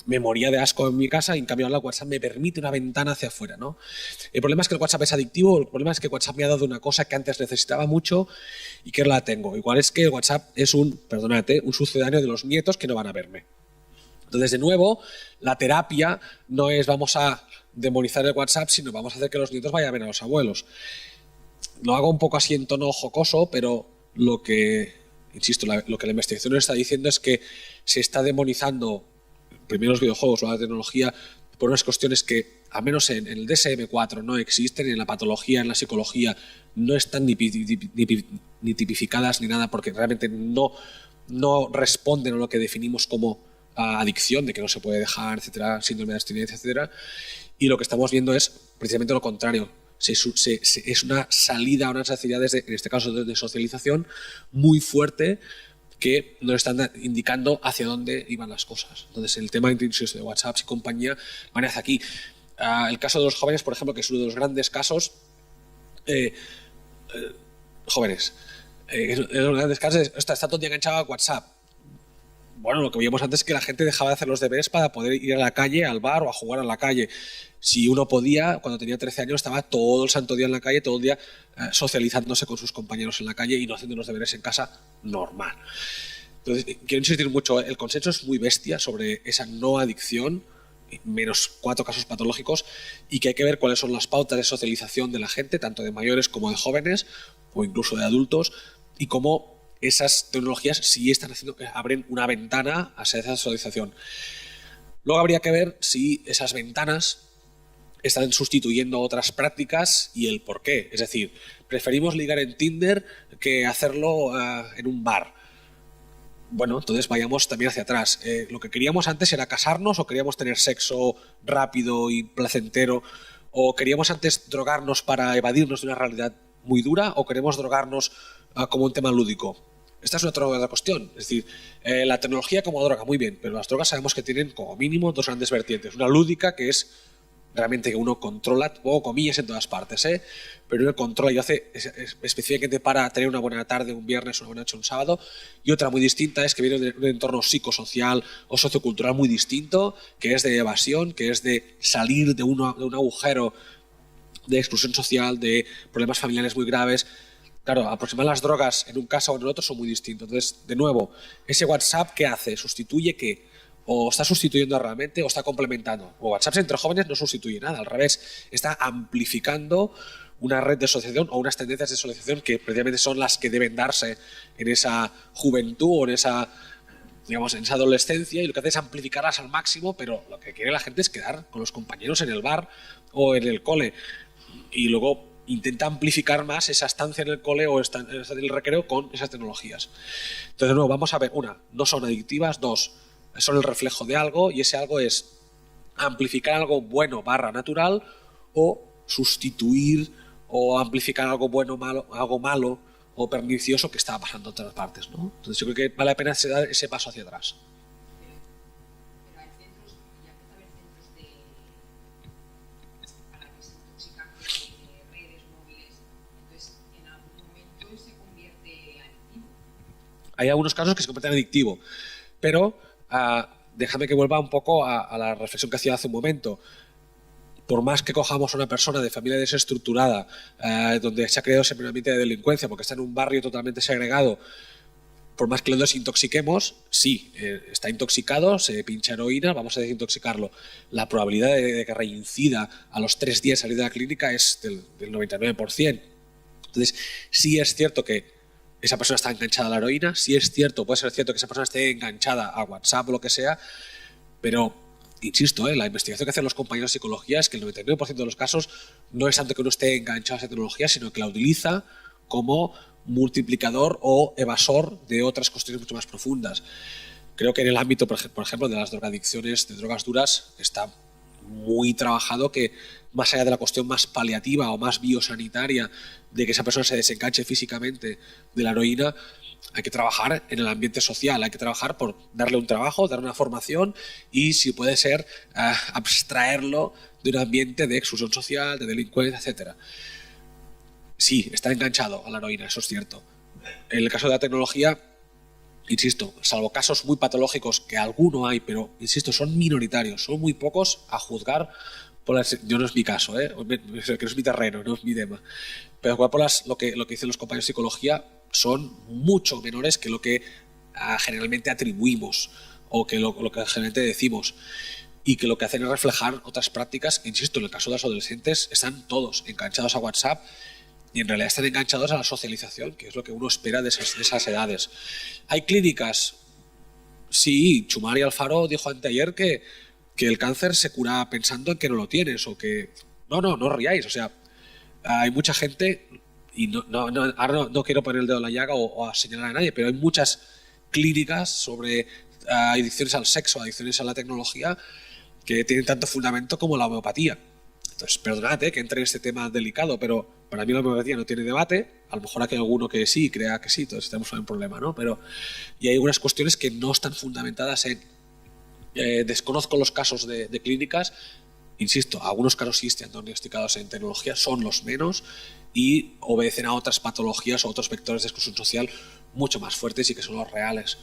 Speaker 2: me moría de asco en mi casa y en cambio ahora WhatsApp me permite una ventana hacia afuera, ¿no? El problema es que el WhatsApp es adictivo, el problema es que WhatsApp me ha dado una cosa que antes necesitaba mucho y que ahora la tengo. Igual es que el WhatsApp es un sucedáneo de los nietos que no van a verme. Entonces, de nuevo, la terapia no es vamos a demonizar el WhatsApp, sino vamos a hacer que los nietos vayan a ver a los abuelos. Lo hago un poco así en tono jocoso, pero lo que, insisto, lo que la investigación nos está diciendo es que se está demonizando primero los videojuegos o la tecnología por unas cuestiones que, al menos en el DSM-4, no existen, en la patología, en la psicología, no están ni tipificadas ni nada, porque realmente no responden a lo que definimos como adicción, de que no se puede dejar, etcétera, síndrome de abstinencia, etcétera. Y lo que estamos viendo es precisamente lo contrario. Es una salida a unas necesidades, en este caso de socialización, muy fuerte, que nos están indicando hacia dónde iban las cosas. Entonces, el tema de WhatsApp y compañía van hacia aquí. El caso de los jóvenes, por ejemplo, que es uno de los grandes casos, jóvenes, los grandes casos está todo el día enganchado a WhatsApp. Bueno, lo que veíamos antes es que la gente dejaba de hacer los deberes para poder ir a la calle, al bar o a jugar a la calle. Si uno podía, cuando tenía 13 años, estaba todo el santo día en la calle, todo el día socializándose con sus compañeros en la calle y no haciendo los deberes en casa, normal. Entonces, quiero insistir mucho, el consenso es muy bestia sobre esa no adicción, menos 4 casos patológicos, y que hay que ver cuáles son las pautas de socialización de la gente, tanto de mayores como de jóvenes, o incluso de adultos, y cómo esas tecnologías sí están haciendo que abren una ventana hacia esa socialización. Luego habría que ver si esas ventanas están sustituyendo otras prácticas y el por qué. Es decir, preferimos ligar en Tinder que hacerlo en un bar. Bueno, entonces vayamos también hacia atrás. Lo que queríamos antes era casarnos o queríamos tener sexo rápido y placentero, o queríamos antes drogarnos para evadirnos de una realidad muy dura, o queremos drogarnos como un tema lúdico. Esta es otra cuestión. Es decir, la tecnología como droga, muy bien, pero las drogas sabemos que tienen como mínimo 2 grandes vertientes. Una lúdica, que es realmente que uno controla, pongo comillas en todas partes, pero uno controla y hace específicamente para tener una buena tarde un viernes, una buena noche un sábado. Y otra muy distinta es que viene de un entorno psicosocial o sociocultural muy distinto, que es de evasión, que es de salir de un agujero de exclusión social, de problemas familiares muy graves. Claro, aproximar las drogas en un caso o en el otro son muy distintos. Entonces, de nuevo, ese WhatsApp, ¿qué hace? ¿Sustituye qué? O está sustituyendo realmente o está complementando. O WhatsApp entre jóvenes no sustituye nada, al revés, está amplificando una red de asociación o unas tendencias de socialización que precisamente son las que deben darse en esa juventud o en esa, digamos, en esa adolescencia, y lo que hace es amplificarlas al máximo, pero lo que quiere la gente es quedar con los compañeros en el bar o en el cole, y luego intenta amplificar más esa estancia en el cole o en el recreo con esas tecnologías. Entonces, de nuevo, vamos a ver, una, no son adictivas, 2, son el reflejo de algo, y ese algo es amplificar algo bueno / natural, o sustituir o amplificar algo bueno, algo malo o pernicioso que estaba pasando en otras partes, ¿no? Entonces yo creo que vale la pena dar ese paso hacia atrás.
Speaker 5: Pero hay centros, ya empieza a haber centros para que se intoxican de redes móviles, entonces en algún momento se convierte adictivo.
Speaker 2: Hay algunos casos que se convierten en adictivo, pero déjame que vuelva un poco a la reflexión que hacía hace un momento. Por más que cojamos a una persona de familia desestructurada, donde se ha creado ese ambiente de delincuencia, porque está en un barrio totalmente segregado, por más que lo desintoxiquemos, sí, está intoxicado, se pincha heroína, vamos a desintoxicarlo. La probabilidad de que reincida a los 3 días de salir de la clínica es del 99%. Entonces, sí es cierto que esa persona está enganchada a la heroína, sí es cierto, puede ser cierto que esa persona esté enganchada a WhatsApp o lo que sea, pero insisto, la investigación que hacen los compañeros de psicología es que el 99% de los casos no es tanto que uno esté enganchado a esa tecnología, sino que la utiliza como multiplicador o evasor de otras cuestiones mucho más profundas. Creo que en el ámbito, por ejemplo, de las drogadicciones, de drogas duras, está muy trabajado que más allá de la cuestión más paliativa o más biosanitaria de que esa persona se desenganche físicamente de la heroína, hay que trabajar en el ambiente social, hay que trabajar por darle un trabajo, darle una formación y, si puede ser, abstraerlo de un ambiente de exclusión social, de delincuencia, etc. Sí, está enganchado a la heroína, eso es cierto. En el caso de la tecnología, insisto, salvo casos muy patológicos, que alguno hay, pero insisto, son minoritarios, son muy pocos a juzgar por las... Yo no es mi caso, que no es mi terreno, no es mi tema. Pero por lo que dicen los compañeros de psicología son mucho menores que lo que generalmente atribuimos o que lo que generalmente decimos, y que lo que hacen es reflejar otras prácticas que, insisto, en el caso de los adolescentes están todos enganchados a WhatsApp y en realidad están enganchados a la socialización, que es lo que uno espera de esas edades. ¿Hay clínicas? Sí, Chumari Alfaro dijo anteayer que el cáncer se cura pensando en que no lo tienes, o que... No os riáis, o sea, hay mucha gente, y ahora no quiero poner el dedo en la llaga o a señalar a nadie, pero hay muchas clínicas sobre adicciones al sexo, adicciones a la tecnología, que tienen tanto fundamento como la homeopatía. Entonces, perdonad que entre en este tema delicado, pero para mí la homeopatía no tiene debate. A lo mejor hay alguno que sí, crea que sí, entonces tenemos un problema, ¿no? Y hay algunas cuestiones que no están fundamentadas en... desconozco los casos de clínicas, insisto, algunos casos sí están diagnosticados en tecnología, son los menos y obedecen a otras patologías o otros vectores de exclusión social mucho más fuertes y que son los reales.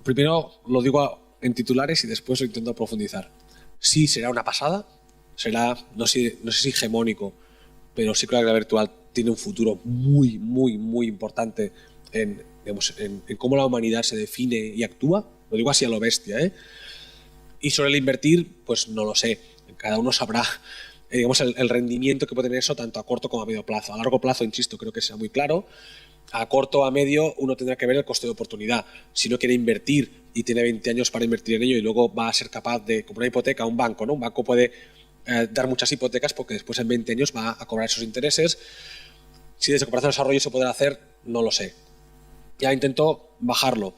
Speaker 2: Primero lo digo en titulares y después lo intento profundizar. Sí, será una pasada, será, no sé si hegemónico, pero sí creo que la virtual tiene un futuro muy, muy, muy importante en cómo la humanidad se define y actúa. Lo digo así a lo bestia, ¿eh? Y sobre el invertir, pues no lo sé. Cada uno sabrá el rendimiento que puede tener eso tanto a corto como a medio plazo. A largo plazo, insisto, creo que sea muy claro. A corto o a medio uno tendrá que ver el coste de oportunidad. Si no quiere invertir y tiene 20 años para invertir en ello y luego va a ser capaz de, como una hipoteca, un banco, ¿no? Un banco puede dar muchas hipotecas porque después en 20 años va a cobrar esos intereses. Si desde cooperación al desarrollo se podrá hacer, no lo sé. Ya intento bajarlo.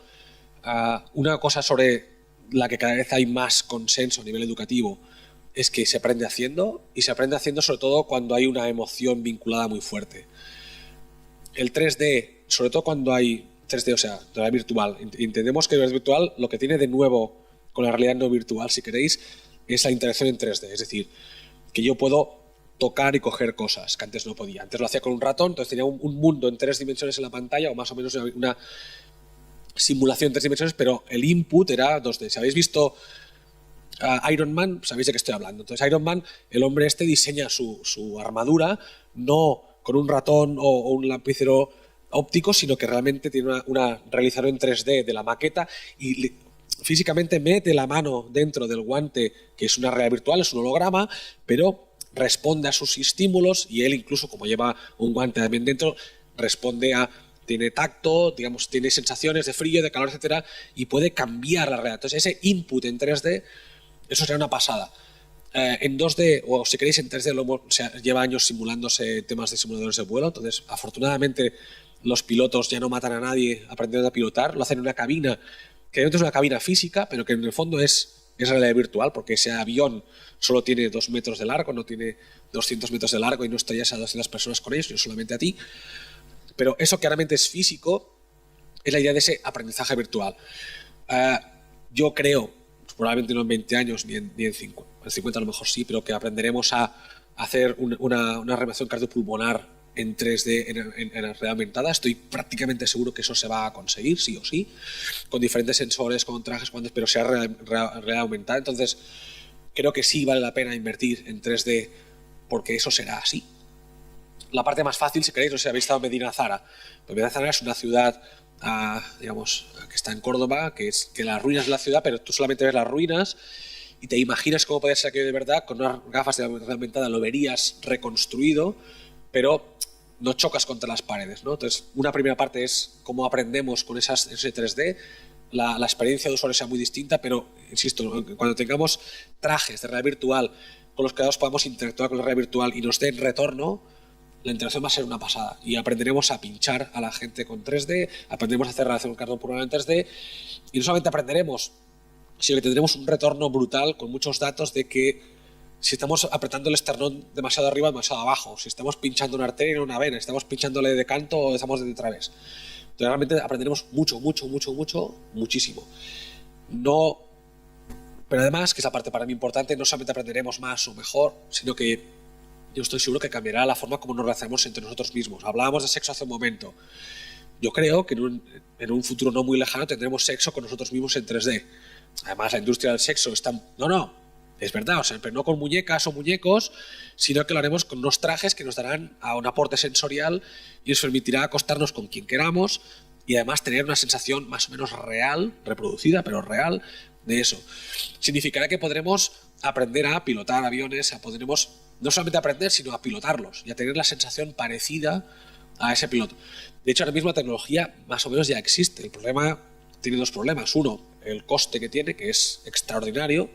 Speaker 2: Una cosa sobre la que cada vez hay más consenso a nivel educativo es que se aprende haciendo, y se aprende haciendo sobre todo cuando hay una emoción vinculada muy fuerte. El 3D, sobre todo cuando hay 3D, o sea, realidad virtual. Entendemos que la realidad virtual lo que tiene de nuevo con la realidad no virtual, si queréis, es la interacción en 3D. Es decir, que yo puedo tocar y coger cosas que antes no podía. Antes lo hacía con un ratón, entonces tenía un mundo en 3 dimensiones en la pantalla, o más o menos una simulación en 3 dimensiones, pero el input era 2D. Si habéis visto Iron Man, sabéis de qué estoy hablando. Entonces Iron Man, el hombre este diseña su armadura, no con un ratón o un lapicero óptico, sino que realmente tiene una realizador en 3D de la maqueta y físicamente mete la mano dentro del guante, que es una realidad virtual, es un holograma, pero responde a sus estímulos, y él incluso, como lleva un guante también dentro, tiene tacto, digamos, tiene sensaciones de frío, de calor, etcétera, y puede cambiar la realidad. Entonces ese input en 3D, eso será una pasada. En 2D, o si queréis en 3D, lleva años simulándose temas de simuladores de vuelo. Entonces, afortunadamente, los pilotos ya no matan a nadie aprendiendo a pilotar. Lo hacen en una cabina, que no es una cabina física, pero que en el fondo es realidad virtual, porque ese avión solo tiene 2 metros de largo, no tiene 200 metros de largo y no estrellas a 200 personas con ellos, sino solamente a ti. Pero eso claramente es físico, es la idea de ese aprendizaje virtual. Yo creo, probablemente no en 20 años ni en 50, en 50 a lo mejor sí, pero que aprenderemos a hacer una remediación cardiopulmonar en 3D en realidad aumentada. Estoy prácticamente seguro que eso se va a conseguir, sí o sí, con diferentes sensores, con trajes, pero sea realidad aumentada. Entonces, creo que sí vale la pena invertir en 3D porque eso será así. la parte más fácil, si queréis, no sé si habéis estado en Medina Zara. Pues Medina Zara es una ciudad, digamos, que está en Córdoba, que es que las ruinas de la ciudad, pero tú solamente ves las ruinas y te imaginas cómo puede ser aquello de verdad. Con unas gafas de realidad aumentada lo verías reconstruido, pero no chocas contra las paredes, ¿no? Entonces, una primera parte es cómo aprendemos con ese 3D. La experiencia de usuario sea muy distinta, pero, insisto, cuando tengamos trajes de realidad virtual con los que todos podamos interactuar con la realidad virtual y nos den retorno, la interacción va a ser una pasada. Y aprenderemos a pinchar a la gente con 3D, aprenderemos a hacer relación con cartón puro en 3D, y no solamente aprenderemos, sino que tendremos un retorno brutal con muchos datos de que si estamos apretando el esternón demasiado arriba o demasiado abajo, si estamos pinchando una arteria o una vena, si estamos pinchándole de canto o estamos de través. Entonces realmente aprenderemos muchísimo. No, pero además, que es la parte para mí importante, no solamente aprenderemos más o mejor, sino que yo estoy seguro que cambiará la forma como nos relacionamos entre nosotros mismos. Hablábamos de sexo hace un momento. Yo creo que en un futuro no muy lejano tendremos sexo con nosotros mismos en 3D. Además, la industria del sexo está... No, es verdad, o sea, pero no con muñecas o muñecos, sino que lo haremos con unos trajes que nos darán a un aporte sensorial y nos permitirá acostarnos con quien queramos y además tener una sensación más o menos real, reproducida, pero real, de eso. Significará que podremos aprender a pilotar aviones, podremos no solamente aprender, sino a pilotarlos y a tener la sensación parecida a ese piloto. De hecho, ahora mismo la tecnología más o menos ya existe. El problema tiene dos problemas. Uno, el coste que tiene, que es extraordinario,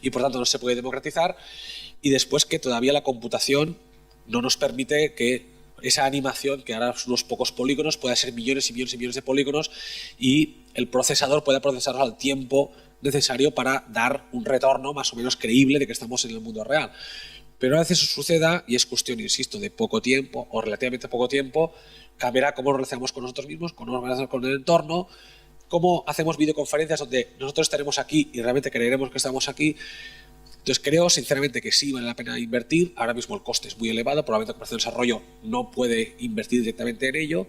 Speaker 2: y por tanto no se puede democratizar, y después que todavía la computación no nos permite que esa animación, que ahora son unos pocos polígonos, pueda ser millones y millones y millones de polígonos y el procesador pueda procesarlos al tiempo necesario para dar un retorno más o menos creíble de que estamos en el mundo real. Pero a veces eso suceda y es cuestión, insisto, de poco tiempo o relativamente poco tiempo, cambiará cómo nos relacionamos con nosotros mismos, cómo nos relacionamos con el entorno, cómo hacemos videoconferencias donde nosotros estaremos aquí y realmente creeremos que estamos aquí. Entonces creo sinceramente que sí vale la pena invertir. Ahora mismo el coste es muy elevado, probablemente la Corporación de Desarrollo no puede invertir directamente en ello,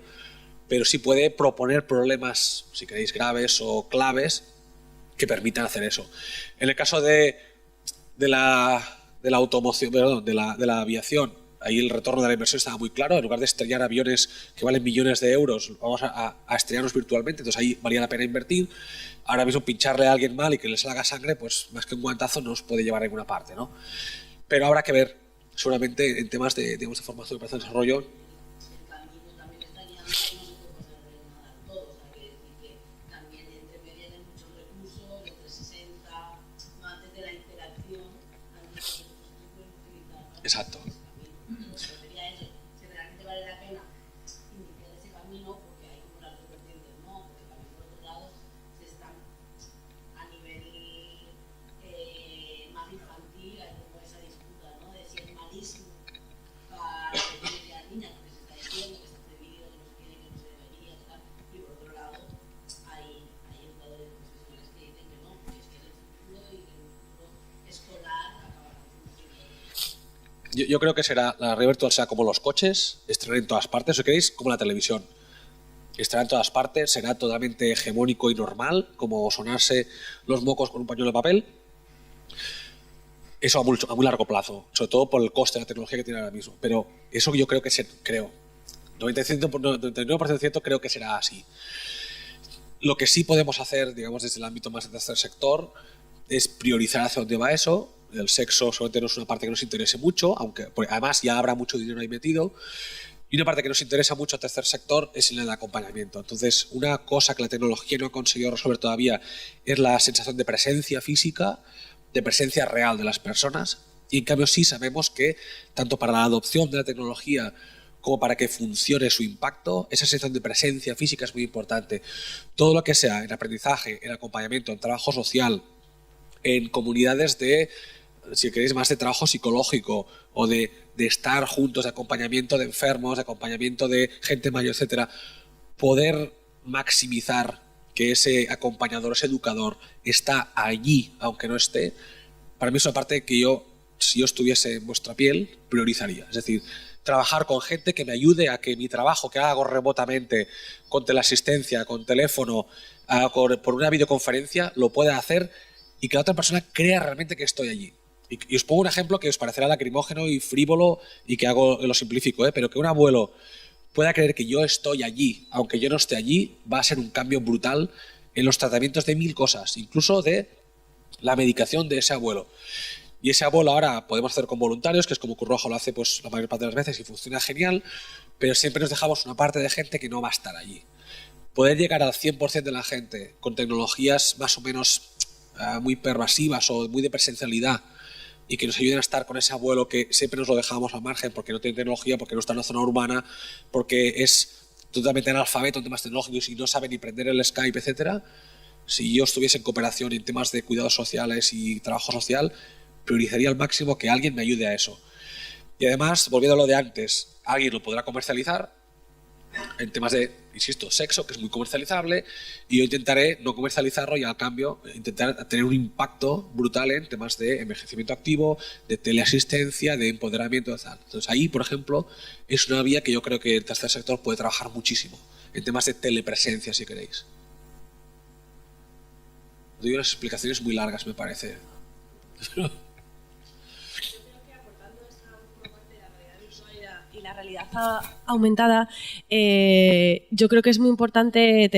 Speaker 2: pero sí puede proponer problemas, si queréis, graves o claves que permitan hacer eso. En el caso de la automoción, perdón, de la aviación, ahí el retorno de la inversión estaba muy claro. En lugar de estrellar aviones que valen millones de euros, vamos a estrellarnos virtualmente, entonces ahí valía la pena invertir. Ahora mismo pincharle a alguien mal y que le salga sangre, pues más que un guantazo no nos puede llevar a ninguna parte, ¿no? Pero habrá que ver, seguramente en temas de formación y de desarrollo. Exacto. Yo creo que será la realidad virtual será como los coches, estarán en todas partes, si queréis, como la televisión. Estará en todas partes, será totalmente hegemónico y normal, como sonarse los mocos con un pañuelo de papel. Eso a muy largo plazo, sobre todo por el coste de la tecnología que tiene ahora mismo. Pero eso yo creo que 99% cierto creo que será así. Lo que sí podemos hacer, digamos, desde el ámbito más del tercer sector, es priorizar hacia dónde va eso. El sexo solamente no es una parte que nos interese mucho, aunque además ya habrá mucho dinero ahí metido. Y una parte que nos interesa mucho al tercer sector es el de acompañamiento. Entonces, una cosa que la tecnología no ha conseguido resolver todavía es la sensación de presencia física, de presencia real de las personas. Y en cambio sí sabemos que tanto para la adopción de la tecnología como para que funcione su impacto, esa sensación de presencia física es muy importante. Todo lo que sea en aprendizaje, en acompañamiento, en trabajo social, en comunidades de, si queréis, más de trabajo psicológico o de estar juntos, de acompañamiento de enfermos, de acompañamiento de gente mayor, etcétera, poder maximizar que ese acompañador, ese educador está allí, aunque no esté, para mí es una parte que yo, si yo estuviese en vuestra piel, priorizaría. Es decir, trabajar con gente que me ayude a que mi trabajo que hago remotamente, con teleasistencia, con teléfono, por una videoconferencia, lo pueda hacer y que la otra persona crea realmente que estoy allí. Y os pongo un ejemplo que os parecerá lacrimógeno y frívolo y que lo simplifico, pero que un abuelo pueda creer que yo estoy allí, aunque yo no esté allí, va a ser un cambio brutal en los tratamientos de 1000 cosas, incluso de la medicación de ese abuelo. Y ese abuelo ahora podemos hacer con voluntarios, que es como Cruz Roja lo hace pues, la mayor parte de las veces y funciona genial, pero siempre nos dejamos una parte de gente que no va a estar allí. Poder llegar al 100% de la gente con tecnologías más o menos muy pervasivas o muy de presencialidad y que nos ayuden a estar con ese abuelo que siempre nos lo dejamos al margen porque no tiene tecnología, porque no está en una zona urbana, porque es totalmente analfabeto en temas tecnológicos y no sabe ni prender el Skype, etcétera. Si yo estuviese en cooperación en temas de cuidados sociales y trabajo social, priorizaría al máximo que alguien me ayude a eso. Y además, volviendo a lo de antes, alguien lo podrá comercializar en temas de, insisto, sexo, que es muy comercializable, y yo intentaré no comercializarlo y al cambio intentar tener un impacto brutal en temas de envejecimiento activo, de teleasistencia, de empoderamiento de tal. Entonces ahí, por ejemplo, es una vía que yo creo que el tercer sector puede trabajar muchísimo, en temas de telepresencia, si queréis. Doy unas explicaciones muy largas, me parece.
Speaker 1: Y la realidad aumentada, yo creo que es muy importante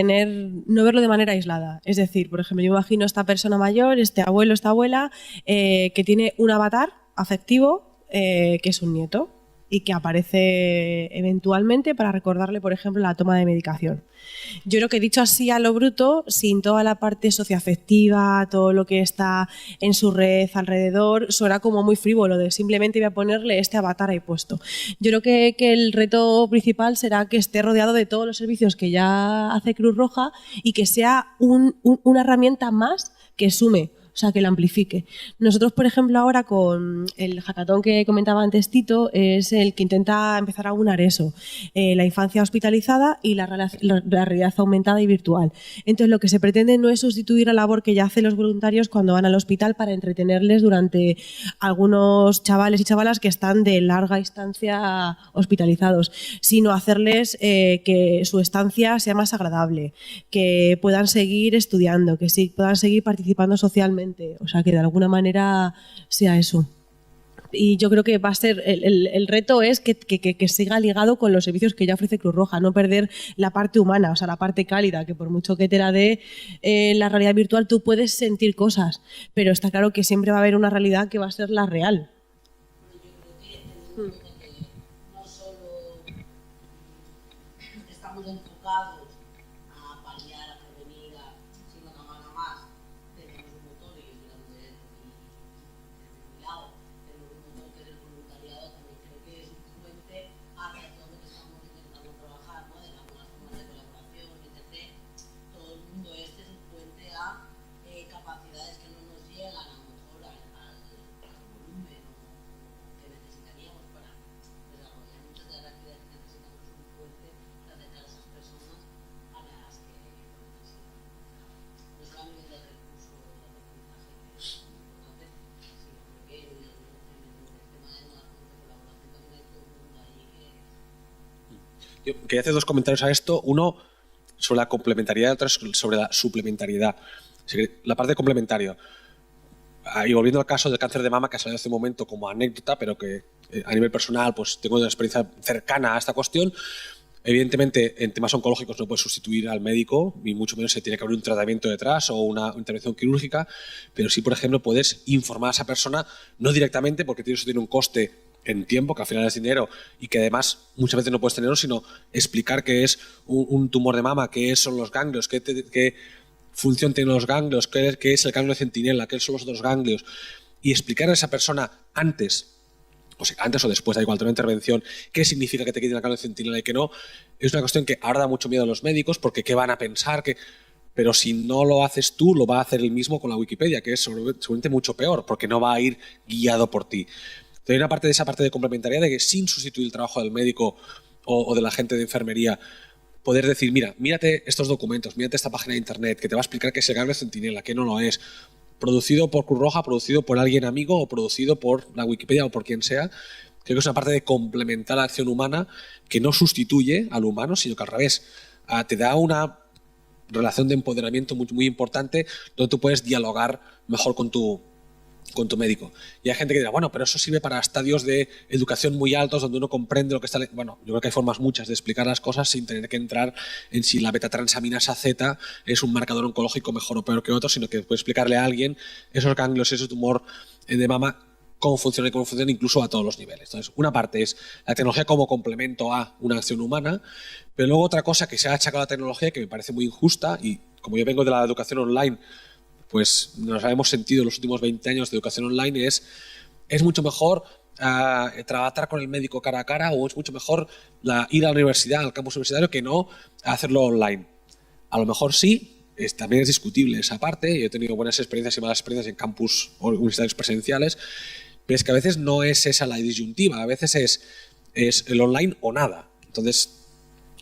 Speaker 1: no verlo de manera aislada. Es decir, por ejemplo, yo me imagino esta persona mayor, este abuelo, esta abuela, que tiene un avatar afectivo, que es un nieto, y que aparece eventualmente para recordarle, por ejemplo, la toma de medicación. Yo creo que dicho así a lo bruto, sin toda la parte socioafectiva, todo lo que está en su red alrededor, suena como muy frívolo, de simplemente voy a ponerle este avatar ahí puesto. Yo creo que el reto principal será que esté rodeado de todos los servicios que ya hace Cruz Roja y que sea una herramienta más que sume. O sea, que la amplifique. Nosotros, por ejemplo, ahora con el hackathon que comentaba antes Tito, es el que intenta empezar a aunar eso, la infancia hospitalizada y la realidad aumentada y virtual. Entonces, lo que se pretende no es sustituir la labor que ya hacen los voluntarios cuando van al hospital para entretenerles durante algunos chavales y chavalas que están de larga estancia hospitalizados, sino hacerles que su estancia sea más agradable, que puedan seguir estudiando, que sí, puedan seguir participando socialmente. O sea, que de alguna manera sea eso. Y yo creo que va a ser el reto es que siga ligado con los servicios que ya ofrece Cruz Roja, no perder la parte humana, o sea, la parte cálida, que por mucho que te la dé la realidad virtual, tú puedes sentir cosas, pero está claro que siempre va a haber una realidad que va a ser la real.
Speaker 6: Yo creo que no solo estamos enfocados a paliar, a prevenir, sino que más tenemos un motor y es grande y lado, tenemos un motor que es el voluntariado, también creo que es un puente hacia todo lo que estamos intentando trabajar, ¿no? De algunas formas de colaboración, etc. Todo el mundo este es un puente a capacidades que no nos llegan a lo mejor al volumen que necesitaríamos para desarrollar muchas de las actividades que necesitamos, un puente para acercar a esas personas a las que necesitan. No solo a nivel de recursos de aprendizaje, que es importante, sino que en el tema de colaboración también hay todo el mundo ahí que...
Speaker 2: Yo quería hacer dos comentarios a esto. Uno sobre la complementariedad y otro sobre la suplementariedad. La parte de complementario. Y volviendo al caso del cáncer de mama que ha salido hace un momento como anécdota, pero que a nivel personal pues tengo una experiencia cercana a esta cuestión. Evidentemente, en temas oncológicos no puedes sustituir al médico, ni mucho menos se tiene que haber un tratamiento detrás o una intervención quirúrgica, pero sí, por ejemplo, puedes informar a esa persona, no directamente, porque eso tiene un coste en tiempo, que al final es dinero, y que además muchas veces no puedes tenerlo, sino explicar qué es un tumor de mama, qué son los ganglios, qué función tienen los ganglios, qué es el ganglio de centinela, qué son los otros ganglios, y explicar a esa persona antes o después, da igual, de una intervención, qué significa que te quiten el ganglio de centinela y que no, es una cuestión que ahora da mucho miedo a los médicos, porque qué van a pensar, pero si no lo haces tú, lo va a hacer él mismo con la Wikipedia, que es seguramente mucho peor, porque no va a ir guiado por ti. Entonces, hay una parte de esa parte de complementariedad de que sin sustituir el trabajo del médico o de la gente de enfermería, poder decir, mírate estos documentos, mírate esta página de internet que te va a explicar qué es el ganglio de centinela, qué no lo es, producido por Cruz Roja, producido por alguien amigo o producido por la Wikipedia o por quien sea. Creo que es una parte de complementar la acción humana que no sustituye al humano, sino que al revés, te da una relación de empoderamiento muy, muy importante donde tú puedes dialogar mejor con tu con tu médico. Y hay gente que dirá, bueno, pero eso sirve para estadios de educación muy altos donde uno comprende lo que está... Bueno, yo creo que hay formas muchas de explicar las cosas sin tener que entrar en si la beta-transaminasa Z es un marcador oncológico mejor o peor que otro, sino que puede explicarle a alguien esos ganglios, ese tumor de mama, cómo funciona y cómo funciona incluso a todos los niveles. Entonces, una parte es la tecnología como complemento a una acción humana, pero luego otra cosa que se ha achacado a la tecnología que me parece muy injusta, y como yo vengo de la educación online, pues nos hemos sentido en los últimos 20 años de educación online, es mucho mejor tratar con el médico cara a cara, o es mucho mejor ir a la universidad, al campus universitario, que no hacerlo online. A lo mejor sí, también es discutible esa parte. Yo he tenido buenas experiencias y malas experiencias en campus universitarios presenciales, pero es que a veces no es esa la disyuntiva, a veces es el online o nada. Entonces,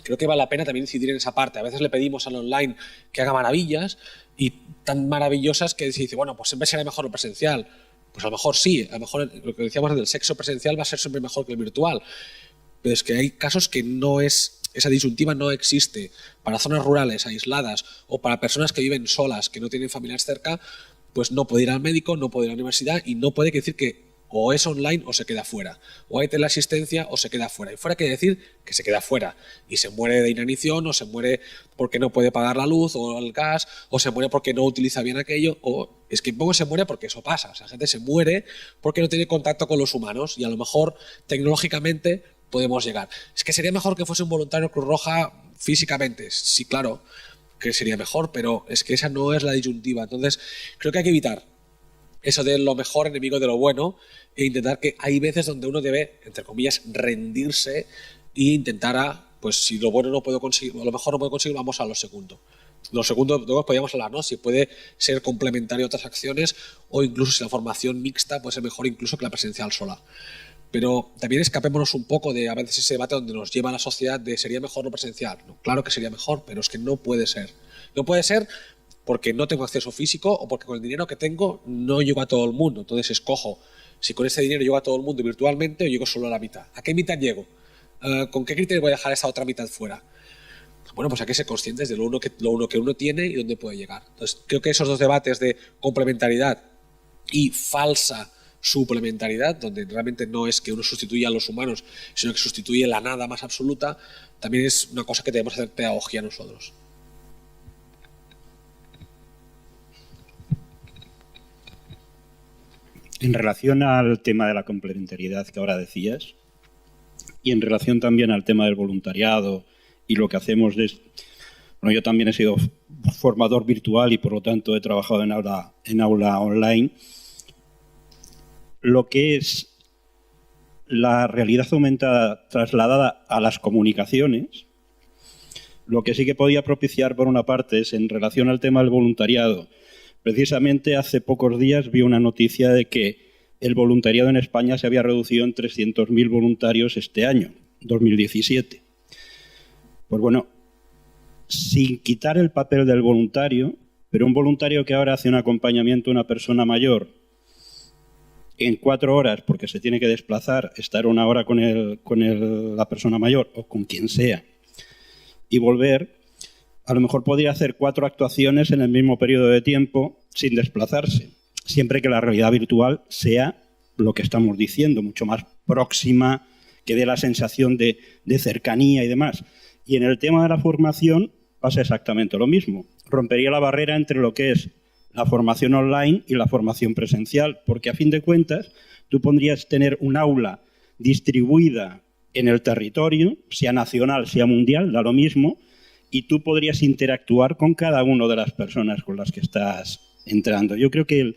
Speaker 2: creo que vale la pena también incidir en esa parte. A veces le pedimos al online que haga maravillas, y tan maravillosas que se dice, bueno, pues siempre será mejor lo presencial. Pues a lo mejor sí, a lo mejor lo que decíamos del sexo presencial va a ser siempre mejor que el virtual. Pero es que hay casos que no es, esa disyuntiva no existe. Para zonas rurales, aisladas, o para personas que viven solas, que no tienen familiares cerca, pues no puede ir al médico, no puede ir a la universidad, y no puede decir que o es online o se queda fuera, o hay teleasistencia o se queda fuera. Y fuera quiere decir que se queda fuera y se muere de inanición, o se muere porque no puede pagar la luz o el gas, o se muere porque no utiliza bien aquello, o es que poco se muere porque eso pasa. O sea, la gente se muere porque no tiene contacto con los humanos, y a lo mejor tecnológicamente podemos llegar. Es que sería mejor que fuese un voluntario Cruz Roja físicamente. Sí, claro que sería mejor, pero es que esa no es la disyuntiva. Entonces, creo que hay que evitar eso de lo mejor enemigo de lo bueno, e intentar que hay veces donde uno debe, entre comillas, rendirse e intentar, pues si lo bueno no puedo conseguir, a lo mejor no puedo conseguir, vamos a lo segundo. Lo segundo, luego podríamos hablar, ¿no? Si puede ser complementario a otras acciones, o incluso si la formación mixta puede ser mejor incluso que la presencial sola. Pero también escapémonos un poco de a veces ese debate donde nos lleva a la sociedad de sería mejor lo presencial. No, claro que sería mejor, pero es que no puede ser. No puede ser porque no tengo acceso físico, o porque con el dinero que tengo no llego a todo el mundo. Entonces escojo si con ese dinero llego a todo el mundo virtualmente o llego solo a la mitad. ¿A qué mitad llego? ¿Con qué criterio voy a dejar esa otra mitad fuera? Bueno, pues hay que ser conscientes de lo uno que uno tiene y dónde puede llegar. Entonces, creo que esos dos debates de complementariedad y falsa suplementariedad, donde realmente no es que uno sustituya a los humanos, sino que sustituye la nada más absoluta, también es una cosa que debemos hacer pedagogía nosotros.
Speaker 7: En relación al tema de la complementariedad que ahora decías, y en relación también al tema del voluntariado y lo que hacemos bueno, yo también he sido formador virtual y por lo tanto he trabajado en aula online. Lo que es la realidad aumentada trasladada a las comunicaciones, lo que sí que podía propiciar por una parte es en relación al tema del voluntariado. Precisamente hace pocos días vi una noticia de que el voluntariado en España se había reducido en 300.000 voluntarios este año, 2017. Pues bueno, sin quitar el papel del voluntario, pero un voluntario que ahora hace un acompañamiento a una persona mayor en 4 horas, porque se tiene que desplazar, estar 1 hora con la persona mayor o con quien sea, y volver, a lo mejor podría hacer 4 actuaciones en el mismo periodo de tiempo sin desplazarse, siempre que la realidad virtual sea lo que estamos diciendo, mucho más próxima, que dé la sensación de cercanía y demás. Y en el tema de la formación pasa exactamente lo mismo. Rompería la barrera entre lo que es la formación online y la formación presencial, porque a fin de cuentas tú podrías tener un aula distribuida en el territorio, sea nacional, sea mundial, da lo mismo, y tú podrías interactuar con cada una de las personas con las que estás entrando. Yo creo que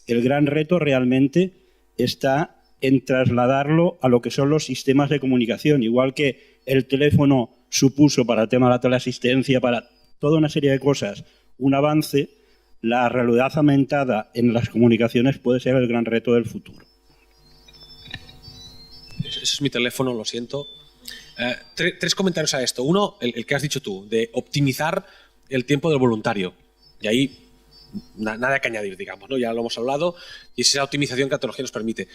Speaker 7: el gran reto realmente está en trasladarlo a lo que son los sistemas de comunicación, igual que el teléfono supuso para el tema de la teleasistencia, para toda una serie de cosas, un avance. La realidad aumentada en las comunicaciones puede ser el gran reto del futuro.
Speaker 2: Ese es mi teléfono, lo siento. 3 comentarios a esto. Uno, el que has dicho tú, de optimizar el tiempo del voluntario. Y ahí nada que añadir, digamos, ¿no? Ya lo hemos hablado, y es esa optimización que la tecnología nos permite.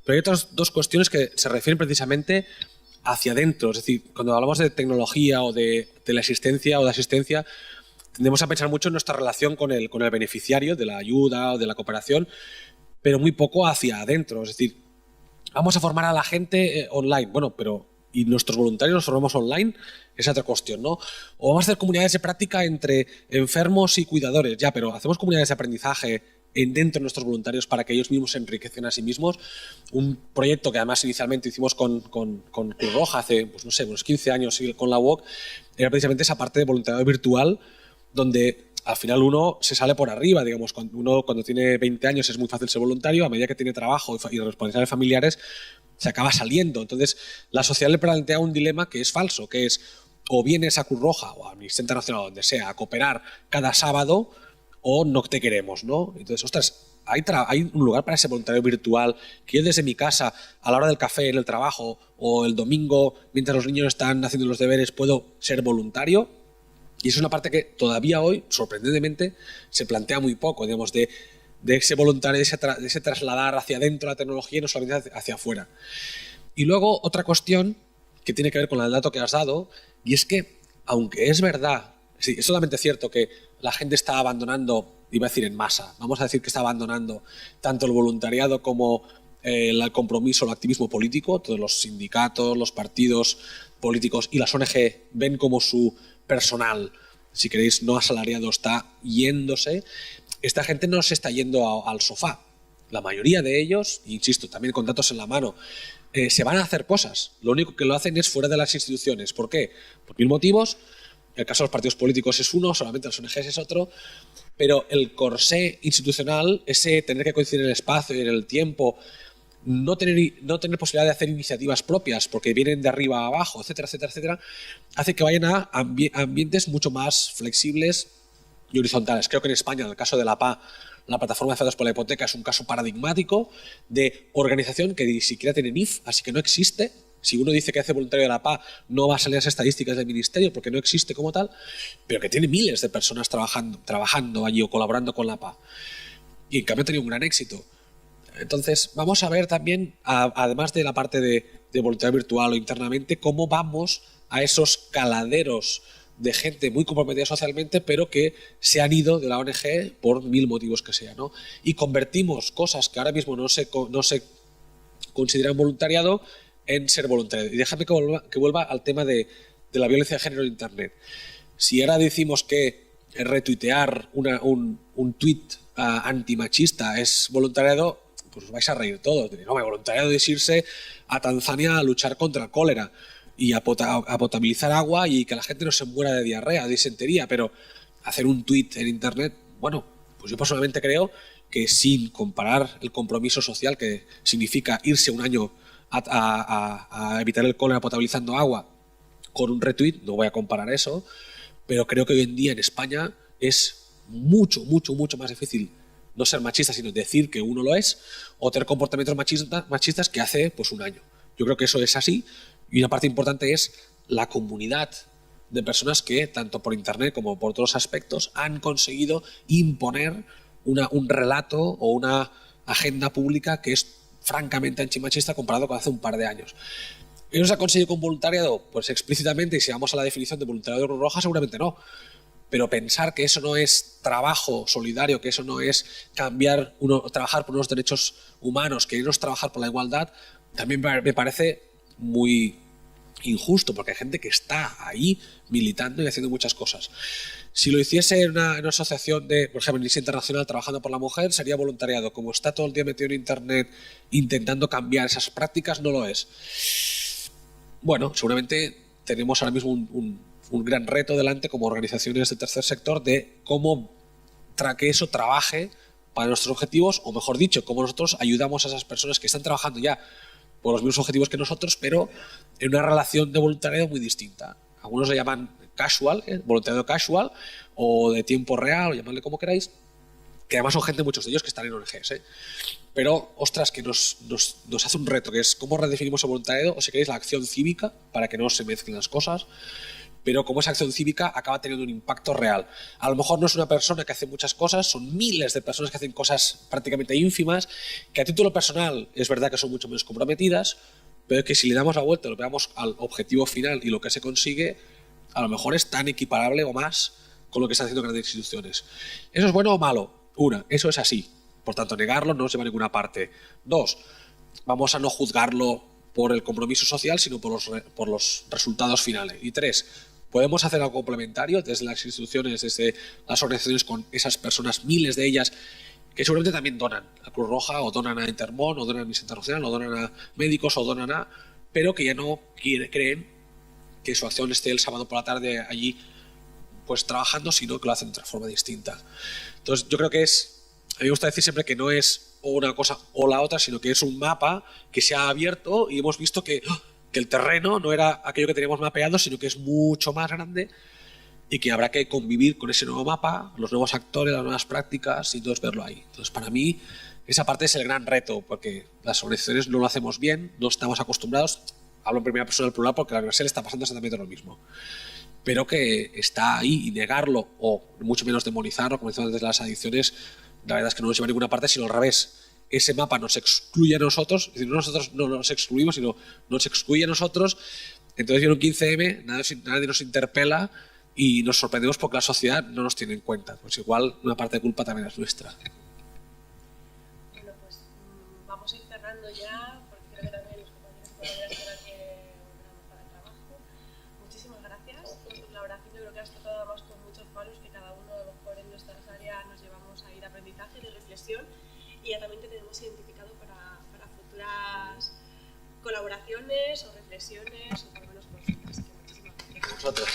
Speaker 2: Pero hay otras 2 cuestiones que se refieren precisamente hacia adentro. Es decir, cuando hablamos de tecnología o de teleasistencia o de asistencia, tendemos a pensar mucho en nuestra relación con el beneficiario de la ayuda o de la cooperación, pero muy poco hacia adentro. Es decir, vamos a formar a la gente online. Bueno, pero ¿y nuestros voluntarios los formamos online? Esa es otra cuestión, ¿no? O vamos a hacer comunidades de práctica entre enfermos y cuidadores. Ya, pero ¿hacemos comunidades de aprendizaje dentro de nuestros voluntarios para que ellos mismos se enriquecen a sí mismos? Un proyecto que además inicialmente hicimos con Cruz Roja hace, pues no sé, unos 15 años con la UOC, era precisamente esa parte de voluntariado virtual donde al final uno se sale por arriba, digamos, cuando tiene 20 años es muy fácil ser voluntario, a medida que tiene trabajo y responsabilidades familiares se acaba saliendo. Entonces la sociedad le plantea un dilema que es falso, que es o vienes a Cruz Roja o a Amnistía Internacional o donde sea a cooperar cada sábado o no te queremos, ¿no? Entonces, ostras, hay un lugar para ese voluntario virtual que yo desde mi casa, a la hora del café, en el trabajo o el domingo, mientras los niños están haciendo los deberes, puedo ser voluntario. Y es una parte que todavía hoy, sorprendentemente, se plantea muy poco, digamos, de ese voluntario, de ese trasladar hacia adentro la tecnología y no solamente hacia afuera. Y luego otra cuestión que tiene que ver con el dato que has dado, y es que, aunque es verdad, sí, es solamente cierto que la gente está abandonando, iba a decir en masa, vamos a decir que está abandonando tanto el voluntariado como el compromiso, el activismo político. Todos los sindicatos, los partidos políticos y las ONG ven como su personal, si queréis, no asalariado, está yéndose. Esta gente no se está yendo al sofá. La mayoría de ellos, insisto, también con datos en la mano, se van a hacer cosas. Lo único que lo hacen es fuera de las instituciones. ¿Por qué? Por mil motivos. El caso de los partidos políticos es uno, solamente las ONGs es otro. Pero el corsé institucional, ese tener que coincidir en el espacio y en el tiempo, no tener posibilidad de hacer iniciativas propias porque vienen de arriba a abajo, etcétera, etcétera, etcétera, hace que vayan a ambientes mucho más flexibles y horizontales. Creo que en España, en el caso de la PA, la plataforma de afectados por la hipoteca, es un caso paradigmático de organización que ni siquiera tiene NIF, así que no existe. Si uno dice que hace voluntario de la PA, no va a salir las estadísticas del ministerio porque no existe como tal, pero que tiene miles de personas trabajando allí o colaborando con la PA. Y en cambio ha tenido un gran éxito. Entonces, vamos a ver también, además de la parte de voluntariado virtual o internamente, cómo vamos a esos caladeros de gente muy comprometida socialmente, pero que se han ido de la ONG por mil motivos que sea, ¿no? Y convertimos cosas que ahora mismo no se consideran voluntariado en ser voluntario. Y déjame que vuelva al tema de la violencia de género en Internet. Si ahora decimos que retuitear un tuit antimachista es voluntariado, pues os vais a reír todos. No, voluntariado es irse a Tanzania a luchar contra el cólera y a potabilizar agua y que la gente no se muera de diarrea, de disentería, pero hacer un tuit en Internet, bueno, pues yo personalmente creo que sin comparar el compromiso social que significa irse un año a evitar el cólera potabilizando agua con un retweet, no voy a comparar eso, pero creo que hoy en día en España es mucho, mucho, mucho más difícil no ser machista, sino decir que uno lo es, o tener comportamientos machistas que hace pues un año. Yo creo que eso es así, y una parte importante es la comunidad de personas que, tanto por Internet como por otros aspectos, han conseguido imponer un relato o una agenda pública que es francamente antimachista comparado con hace un par de años. ¿Eso se ha conseguido con voluntariado? Pues explícitamente, y si vamos a la definición de voluntariado de Cruz Roja, seguramente no. Pero pensar que eso no es trabajo solidario, que eso no es trabajar por unos derechos humanos, que no es trabajar por la igualdad, también me parece muy injusto, porque hay gente que está ahí militando y haciendo muchas cosas. Si lo hiciese en una asociación de, por ejemplo, Amnistía Internacional trabajando por la mujer, sería voluntariado. Como está todo el día metido en Internet intentando cambiar esas prácticas, no lo es. Bueno, seguramente tenemos ahora mismo un gran reto delante como organizaciones del tercer sector de cómo que eso trabaje para nuestros objetivos, o mejor dicho, cómo nosotros ayudamos a esas personas que están trabajando ya por los mismos objetivos que nosotros, pero en una relación de voluntariado muy distinta. Algunos le llaman casual, voluntariado casual, o de tiempo real, o llamadle como queráis, que además son gente, muchos de ellos, que están en ONGs. Pero, ostras, que nos hace un reto, que es cómo redefinimos el voluntariado, o si queréis, la acción cívica, para que no se mezclen las cosas, pero cómo esa acción cívica acaba teniendo un impacto real. A lo mejor no es una persona que hace muchas cosas, son miles de personas que hacen cosas prácticamente ínfimas, que a título personal es verdad que son mucho menos comprometidas, pero que si le damos la vuelta, lo veamos al objetivo final y lo que se consigue, a lo mejor es tan equiparable o más con lo que están haciendo grandes instituciones. ¿Eso es bueno o malo? Eso es así. Por tanto, negarlo no nos lleva a ninguna parte. 2, vamos a no juzgarlo por el compromiso social, sino por los resultados finales. Y 3, podemos hacer algo complementario desde las instituciones, desde las organizaciones con esas personas, miles de ellas, que seguramente también donan a Cruz Roja, o donan a Intermón, o donan a Misa Internacional, o donan a médicos, o donan a... pero que ya no creen que su acción esté el sábado por la tarde allí pues trabajando, sino que lo hacen de otra forma distinta. Entonces yo creo que a mí me gusta decir siempre que no es o una cosa o la otra, sino que es un mapa que se ha abierto y hemos visto que el terreno no era aquello que teníamos mapeado, sino que es mucho más grande y que habrá que convivir con ese nuevo mapa, los nuevos actores, las nuevas prácticas y entonces verlo ahí. Entonces para mí esa parte es el gran reto, porque las organizaciones no lo hacemos bien, no estamos acostumbrados, hablo en primera persona del plural porque la universidad le está pasando exactamente lo mismo, pero que está ahí y negarlo o mucho menos demonizarlo, como decíamos antes de las adicciones, la verdad es que no nos lleva a ninguna parte, sino al revés. Ese mapa nos excluye a nosotros, es decir, nosotros no nos excluimos, sino nos excluye a nosotros. Entonces viene un 15M, nadie nos interpela y nos sorprendemos porque la sociedad no nos tiene en cuenta. Pues igual una parte de culpa también es nuestra.
Speaker 1: Bueno, pues vamos a ir cerrando ya, porque creo que también los compañeros pueden esperar que volvamos para el trabajo. Muchísimas gracias por tu colaboración. Yo creo que has tocado además con muchos palos que cada uno a lo mejor en nuestras áreas nos llevamos a ir de aprendizaje, de reflexión, y ya también te tenemos identificado para futuras colaboraciones o reflexiones o por lo menos consultas. Muchísimas gracias.
Speaker 2: Nosotros.